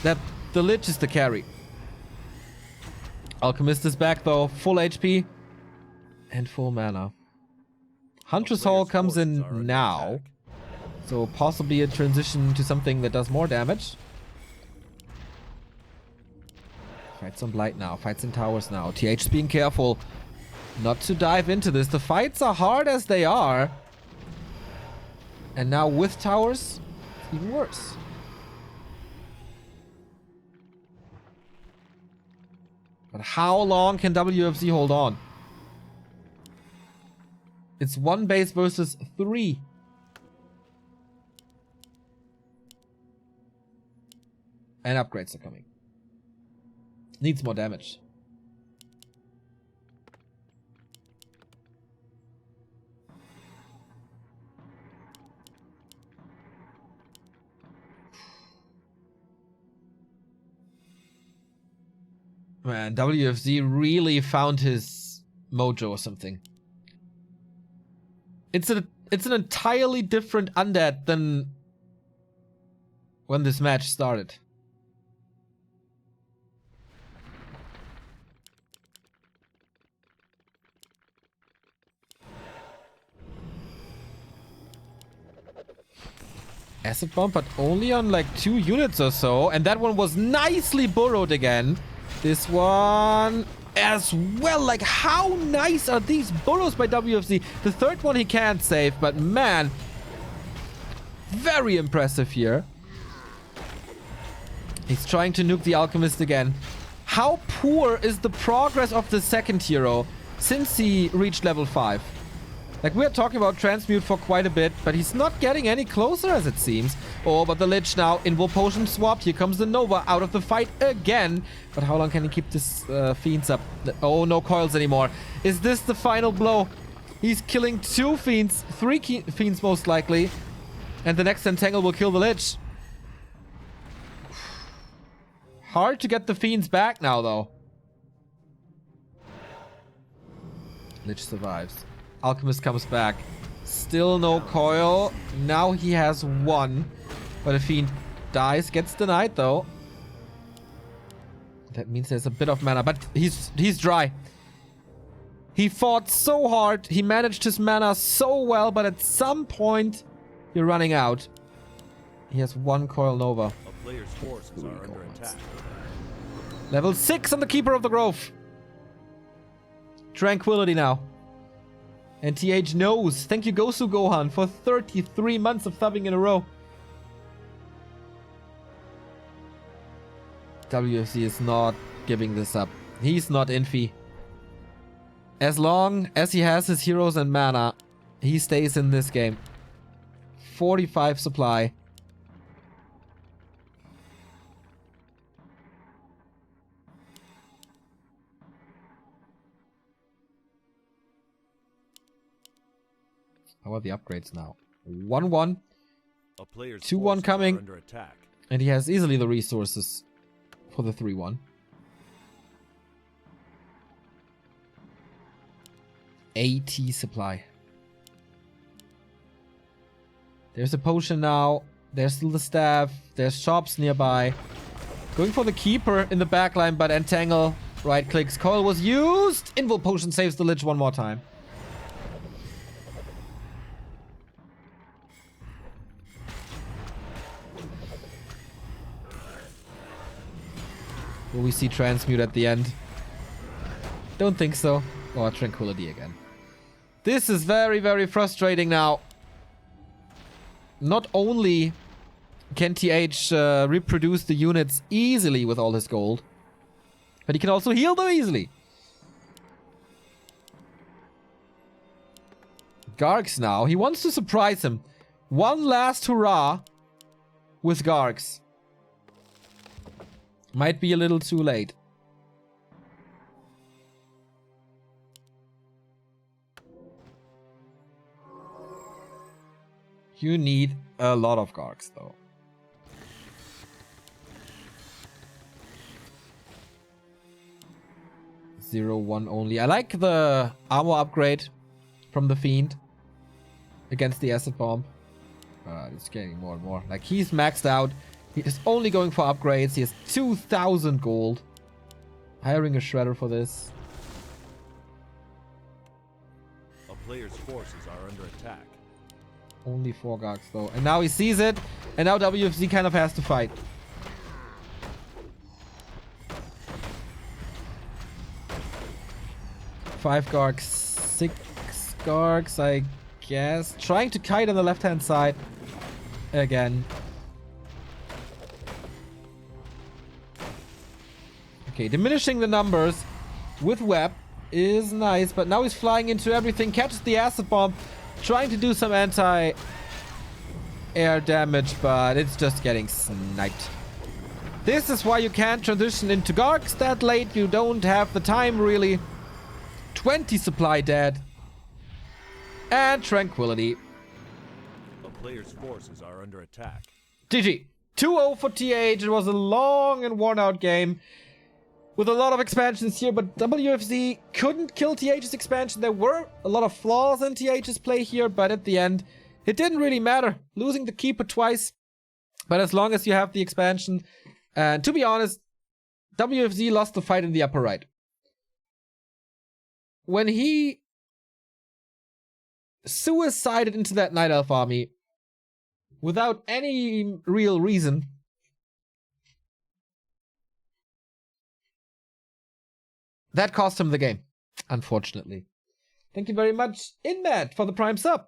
A: that the Lich is the carry. Alchemist is back though. Full HP. And full mana. Huntress Hall comes in now. So possibly a transition to something that does more damage. Fight some Blight now. Fight some towers now. TH being careful not to dive into this. The fights are hard as they are. And now with towers, it's even worse. But how long can WFZ hold on? It's 1 base versus 3. And upgrades are coming. Needs more damage. Man, WFZ really found his mojo or something. It's an entirely different undead than when this match started. Acid bomb, but only on like 2 units or so. And that one was nicely burrowed again. This one as well. Like, how nice are these burrows by WFZ? The third one he can't save, but man, very impressive here. He's trying to nuke the Alchemist again. How poor is the progress of the second hero since he reached level 5? Like, we're talking about transmute for quite a bit, but he's not getting any closer as it seems. Oh, but the Lich now, Invul Potion swapped. Here comes the Nova out of the fight again. But how long can he keep this Fiends up? Oh, no coils anymore. Is this the final blow? He's killing 2 Fiends, 3 Fiends most likely. And the next Entangle will kill the Lich. Hard to get the Fiends back now, though. Lich survives. Alchemist comes back. Still no coil. Now he has 1. But a Fiend dies. Gets denied though. That means there's a bit of mana. But he's dry. He fought so hard. He managed his mana so well. But at some point, you're running out. He has 1 coil Nova.
B: A player's forces are under attack.
A: Level 6 on the Keeper of the Grove. Tranquility now. And TH knows. Thank you, Gosu Gohan, for 33 months of thubbing in a row. WFZ is not giving this up. He's not Infi. As long as he has his heroes and mana, he stays in this game. 45 supply. How are the upgrades now? 1-1. 2-1 coming.
B: Under attack.
A: And he has easily the resources for the 3-1. 80 supply. There's a potion now. There's still the staff. There's shops nearby. Going for the Keeper in the backline, but Entangle. Right clicks. Coil was used. Invul Potion saves the Lich one more time. Will we see Transmute at the end? Don't think so. Or Tranquility again. This is very, very frustrating now. Not only can TH reproduce the units easily with all his gold, but he can also heal them easily. Gargs now. He wants to surprise him. One last hurrah with Gargs. Might be a little too late. You need a lot of Gargs, though. Zero, one only. I like the armor upgrade from the Fiend against the Acid Bomb. It's getting more and more. Like, he's maxed out. He is only going for upgrades. He has 2,000 gold. Hiring a Shredder for this.
B: A player's forces are under attack.
A: Only 4 Gargs though. And now he sees it. And now WFZ kind of has to fight. Five Gargs. 6 Gargs, I guess. Trying to kite on the left-hand side. Again. Okay, diminishing the numbers with Web is nice, but now he's flying into everything, catches the Acid Bomb, trying to do some anti-air damage, but it's just getting sniped. This is why you can't transition into Gargs that late. You don't have the time, really. 20 supply dead. And Tranquility.
B: A player's forces are under attack.
A: GG. 2-0 for TH. It was a long and worn-out game with a lot of expansions here, but WFZ couldn't kill TH's expansion. There were a lot of flaws in TH's play here, but at the end, it didn't really matter. Losing the Keeper twice, but as long as you have the expansion. And to be honest, WFZ lost the fight in the upper right. When he suicided into that Night Elf army without any real reason, that cost him the game, unfortunately. Thank you very much, Inmat, for the Prime sub.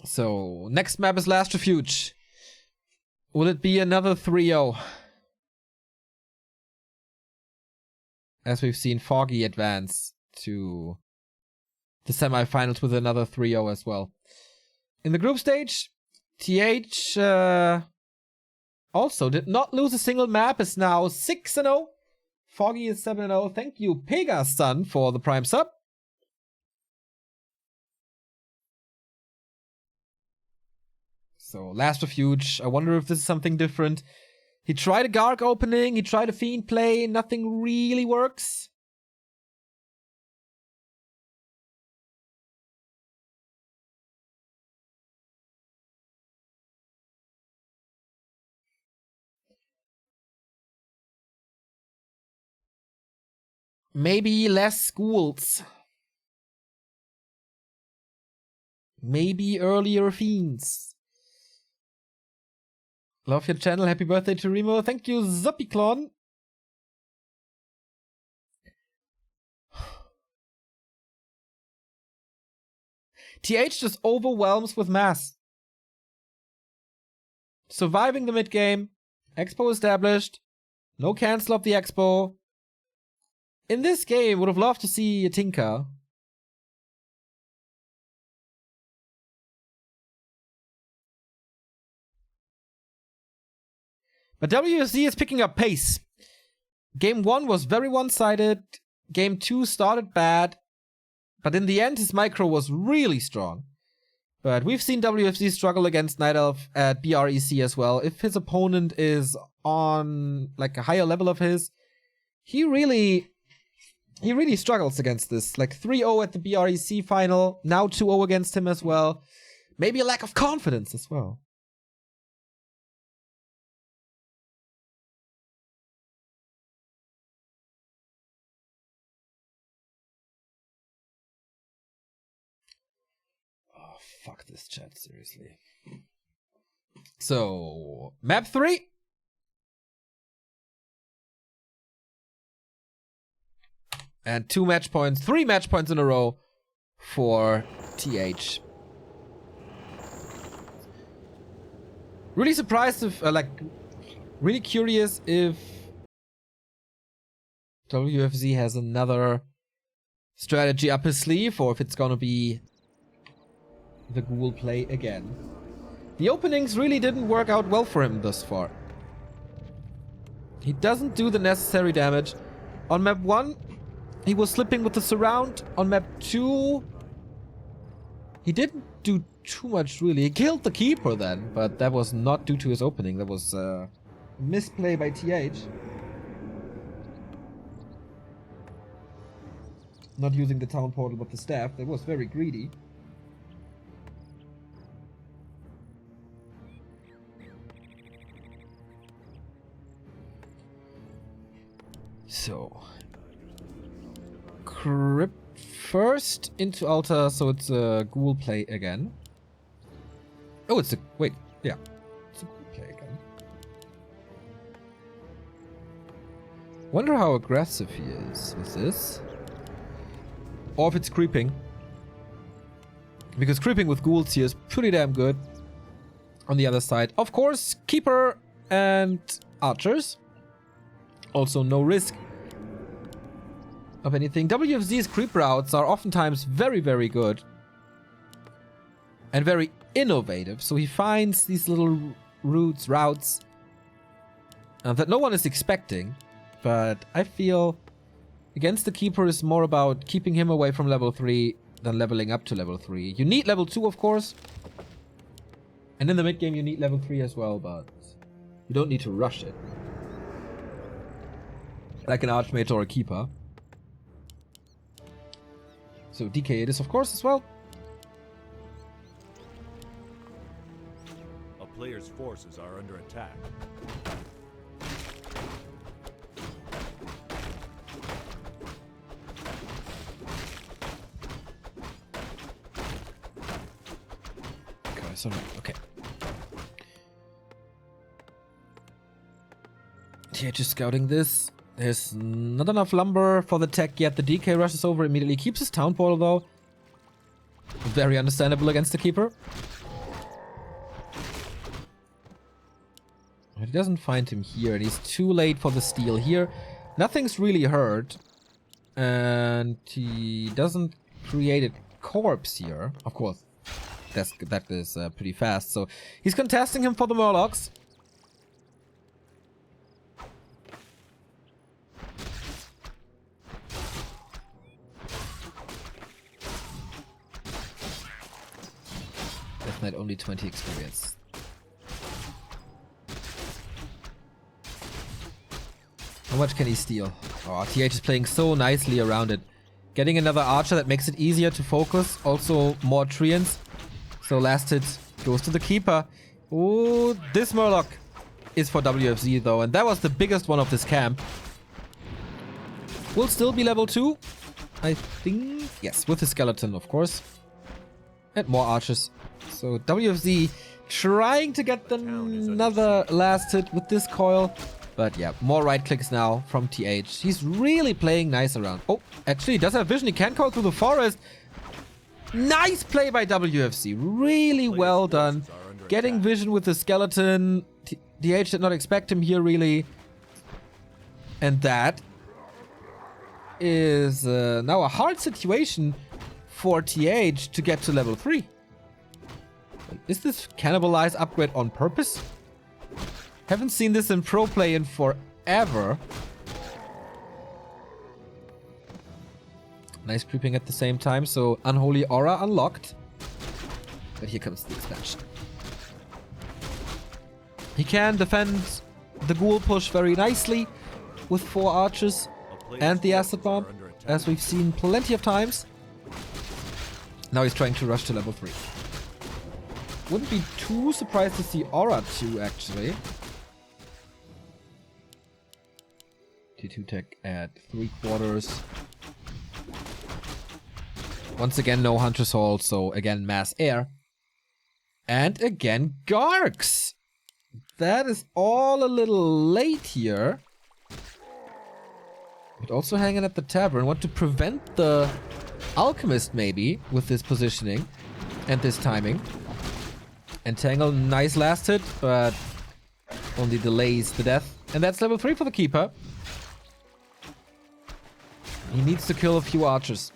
A: So, next map is Last Refuge. Will it be another 3-0? As we've seen Foggy advance to the semifinals with another 3-0 as well. In the group stage, TH also did not lose a single map, is now 6-0. Foggy is 7-0. Thank you, Pegasun, for the Prime sub. So, Last Refuge. I wonder if this is something different. He tried a Garg opening, he tried a Fiend play, nothing really works. Maybe less schools. Maybe earlier Fiends. Love your channel. Happy birthday to Remo. Thank you, Zoppiclon. TH just overwhelms with mass. Surviving the mid game. Expo established. No cancel of the Expo. In this game, would have loved to see a Tinker. But WFZ is picking up pace. Game 1 was very one-sided. Game 2 started bad. But in the end, his micro was really strong. But we've seen WFZ struggle against Night Elf at BREC as well. If his opponent is on like a higher level of his, he really struggles against this. Like 3-0 at the BREC final. Now 2-0 against him as well. Maybe a lack of confidence as well. Fuck this chat, seriously. So, map 3. And 2 match points, 3 match points in a row for TH. Really surprised if, really curious if WFZ has another strategy up his sleeve, or if it's gonna be the Ghoul play again. The openings really didn't work out well for him thus far. He doesn't do the necessary damage. On map 1, he was slipping with the surround. On map 2, he didn't do too much really. He killed the keeper then, but that was not due to his opening. That was a misplay by TH. Not using the town portal but the staff. That was very greedy. So, Crypt first into Altar, so it's a ghoul play again. Oh, it's a... wait, yeah. It's a ghoul play again. Wonder how aggressive he is with this. Or if it's creeping. Because creeping with ghouls here is pretty damn good. On the other side, of course, Keeper and Archers. Also no risk of anything. WFZ's creep routes are oftentimes very, very good. And very innovative. So he finds these little routes that no one is expecting. But I feel against the Keeper is more about keeping him away from level 3 than leveling up to level 3. You need level 2, of course. And in the mid game you need level 3 as well, but you don't need to rush it. Like an Archmage or a Keeper. So DK it is, of course, as well.
B: A player's forces are under attack.
A: Okay, so okay. Yeah, just scouting this. There's not enough lumber for the tech yet. The DK rushes over immediately. Keeps his town portal though. Very understandable against the Keeper. He doesn't find him here, and he's too late for the steal here. Nothing's really hurt. And he doesn't create a corpse here. Of course, that is pretty fast. So he's contesting him for the Murlocs. Death Knight only 20 experience. How much can he steal? Oh, TH is playing so nicely around it. Getting another archer that makes it easier to focus. Also more treants. So last hit goes to the Keeper. Oh, this Murloc is for WFZ though. And that was the biggest one of this camp. Will still be level 2. I think. Yes, with the skeleton of course. And more archers. So WFZ trying to get another last hit with this coil. But yeah, more right clicks now from TH. He's really playing nice around. Oh, actually he does have vision. He can go through the forest. Nice play by WFZ. Really well done. Getting vision with the skeleton. TH did not expect him here really. And that is now a hard situation for TH to get to level 3. Is this cannibalize upgrade on purpose? Haven't seen this in pro play in forever. Nice creeping at the same time, so Unholy Aura unlocked. But here comes the expansion. He can defend the ghoul push very nicely with 4 archers and the acid bomb, as we've seen plenty of times. Now he's trying to rush to level 3. Wouldn't be too surprised to see Aura 2 actually. T2 tech at 3/4. Once again, no Hunter's Hold, so again, mass air. And again, Garks! That is all a little late here. But also hanging at the tavern. Want to prevent the Alchemist maybe with this positioning and this timing. Entangle, nice last hit, but only delays the death. And that's level 3 for the Keeper. He needs to kill a few archers.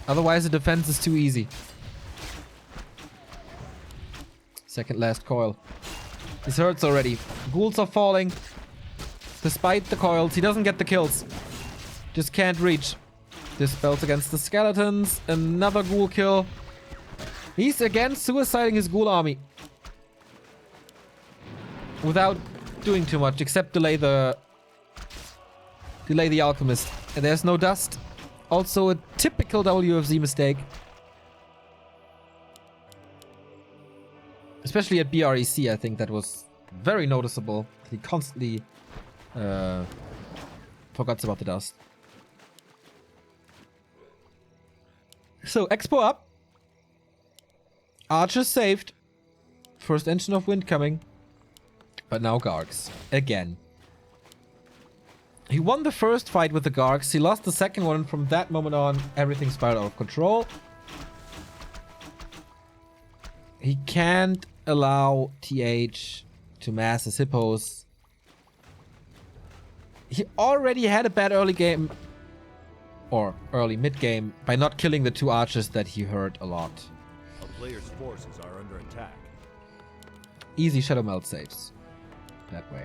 A: Otherwise the defense is too easy. Second last coil. This hurts already. Ghouls are falling. Despite the coils, he doesn't get the kills. Just can't reach. Dispels against the skeletons. Another ghoul kill. He's again suiciding his ghoul army. Without doing too much, except delay the alchemist. And there's no dust. Also a typical WFZ mistake. Especially at BREC, I think that was very noticeable. He constantly forgets about the dust. So, Expo up. Archers saved. First engine of wind coming. But now Gargs. Again. He won the first fight with the Gargs. He lost the second one. And from that moment on, everything spiraled out of control. He can't allow TH to mass his hippos. He already had a bad early game. Or early mid game. By not killing the 2 archers that he hurt a lot.
B: A player's forces are under attack.
A: Easy Shadow Melt saves. That way.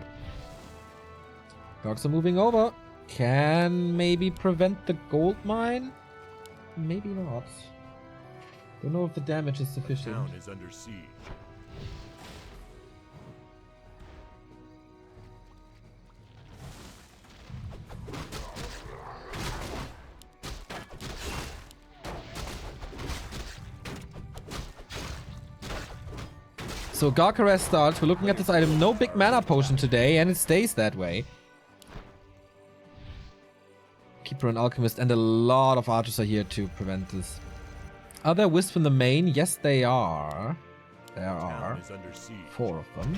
A: Dogs are moving over. Can maybe prevent the gold mine? Maybe not. Don't know if the damage is sufficient.
B: Town is under siege.
A: So Garkarez starts. We're looking at this item. No big mana potion today, and it stays that way. Keeper and Alchemist, and a lot of archers are here to prevent this. Are there Wisp in the main? Yes, they are. There are 4 of them.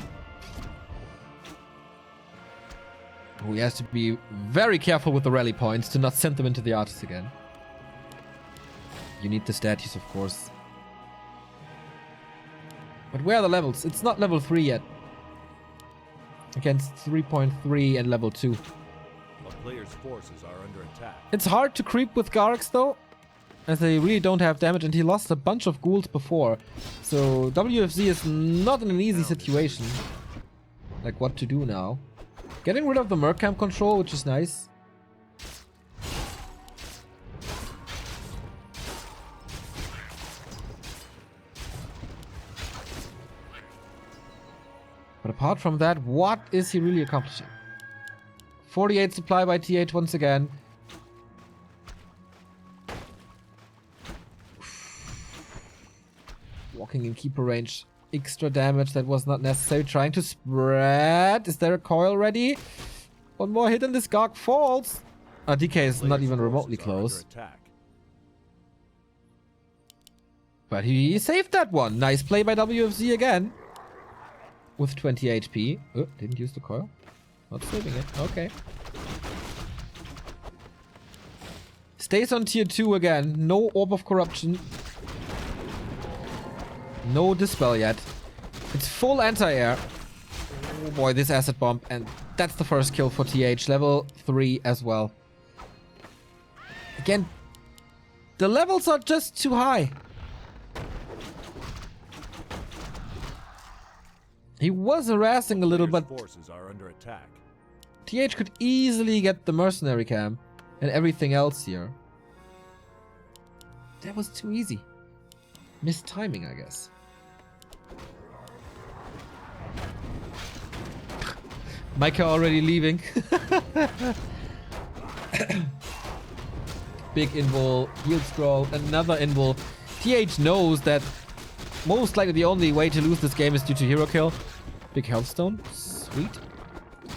A: He has to be very careful with the rally points to not send them into the archers again. You need the statues, of course. But where are the levels? It's not level 3 yet. Against 3.3 and level 2.
B: A player's forces are under attack.
A: It's hard to creep with Gargs though, as they really don't have damage, and he lost a bunch of ghouls before. So WFZ is not in an easy situation. Like what to do now. Getting rid of the Merc Camp control, which is nice. But apart from that, what is he really accomplishing? 48 supply by TH once again. Walking in keeper range. Extra damage that was not necessary. Trying to spread. Is there a coil ready? One more hit and this Garg falls. DK is not even remotely close. But he saved that one. Nice play by WFZ again. With 20 HP. Oh, didn't use the coil. Not saving it. Okay. Stays on tier 2 again. No Orb of Corruption. No Dispel yet. It's full anti-air. Oh boy, this acid bomb. And that's the first kill for TH. Level 3 as well. Again, the levels are just too high. He was harassing a little, but
B: forces are under attack.
A: TH could easily get the mercenary camp and everything else here. That was too easy. Missed timing, I guess. Micah already leaving. Big invul, heal scroll, another invul. TH knows that most likely the only way to lose this game is due to hero kill. Big healthstone, sweet.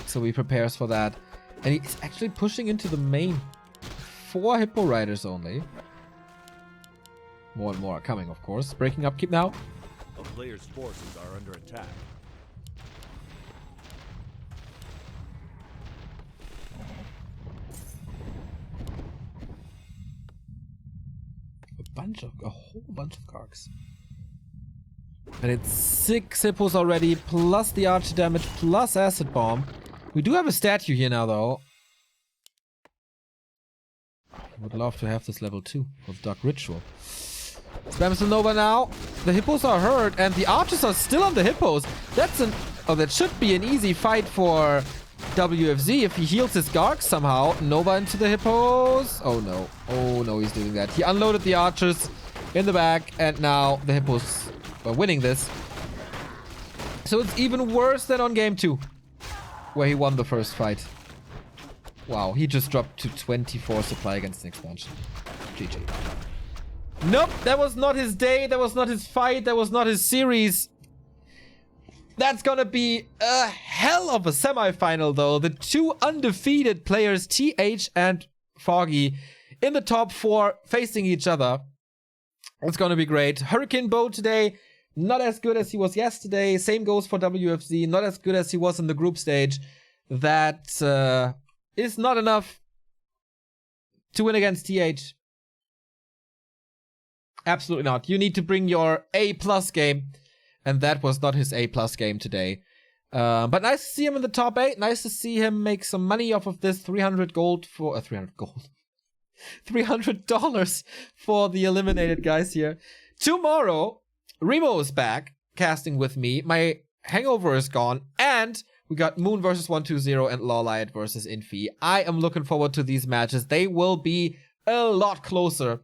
A: So he prepares for that. And he's actually pushing into the main. 4 hippo riders only. More and more are coming, of course. Breaking upkeep now.
B: A player's forces are under attack.
A: A whole bunch of Gargs. And it's 6 hippos already, plus the archer damage, plus acid bomb. We do have a statue here now, though. I would love to have this level 2 for the Dark Ritual. Spams the Nova now. The hippos are hurt, and the archers are still on the hippos. That's an... Oh, that should be an easy fight for WFZ, if he heals his Garg somehow, Nova into the Hippos. Oh no. Oh no, he's doing that. He unloaded the archers in the back, and now the Hippos are winning this. So it's even worse than on game 2, where he won the first fight. Wow, he just dropped to 24 supply against an expansion. GG. Nope, that was not his day, that was not his fight, that was not his series. That's gonna be a hell of a semifinal though. The two undefeated players, TH and Foggy, in the top 4 facing each other. It's gonna be great. Hurricane Bow today, not as good as he was yesterday. Same goes for WFZ, not as good as he was in the group stage. That is not enough to win against TH. Absolutely not. You need to bring your A+ game. And that was not his A+ game today. But nice to see him in the top 8. Nice to see him make some money off of this. 300 gold for... $300 for the eliminated guys here. Tomorrow, Remo is back casting with me. My hangover is gone. And we got Moon versus 120 and Lawlight versus Infi. I am looking forward to these matches. They will be a lot closer.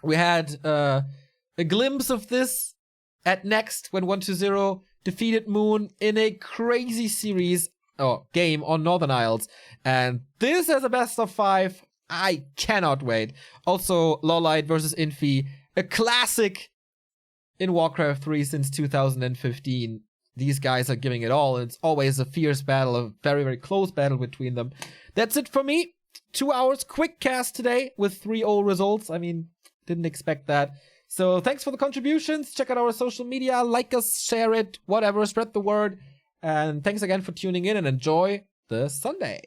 A: We had a glimpse of this at Next when 120 defeated Moon in a crazy series or game on Northern Isles. And this as a best of 5, I cannot wait. Also, Lawlight versus Infi, a classic in Warcraft 3 since 2015. These guys are giving it all. It's always a fierce battle, a very, very close battle between them. That's it for me. 2 hours quick cast today with 3-0 results. I mean, didn't expect that. So thanks for the contributions. Check out our social media. Like us, share it, whatever. Spread the word. And thanks again for tuning in and enjoy the Sunday.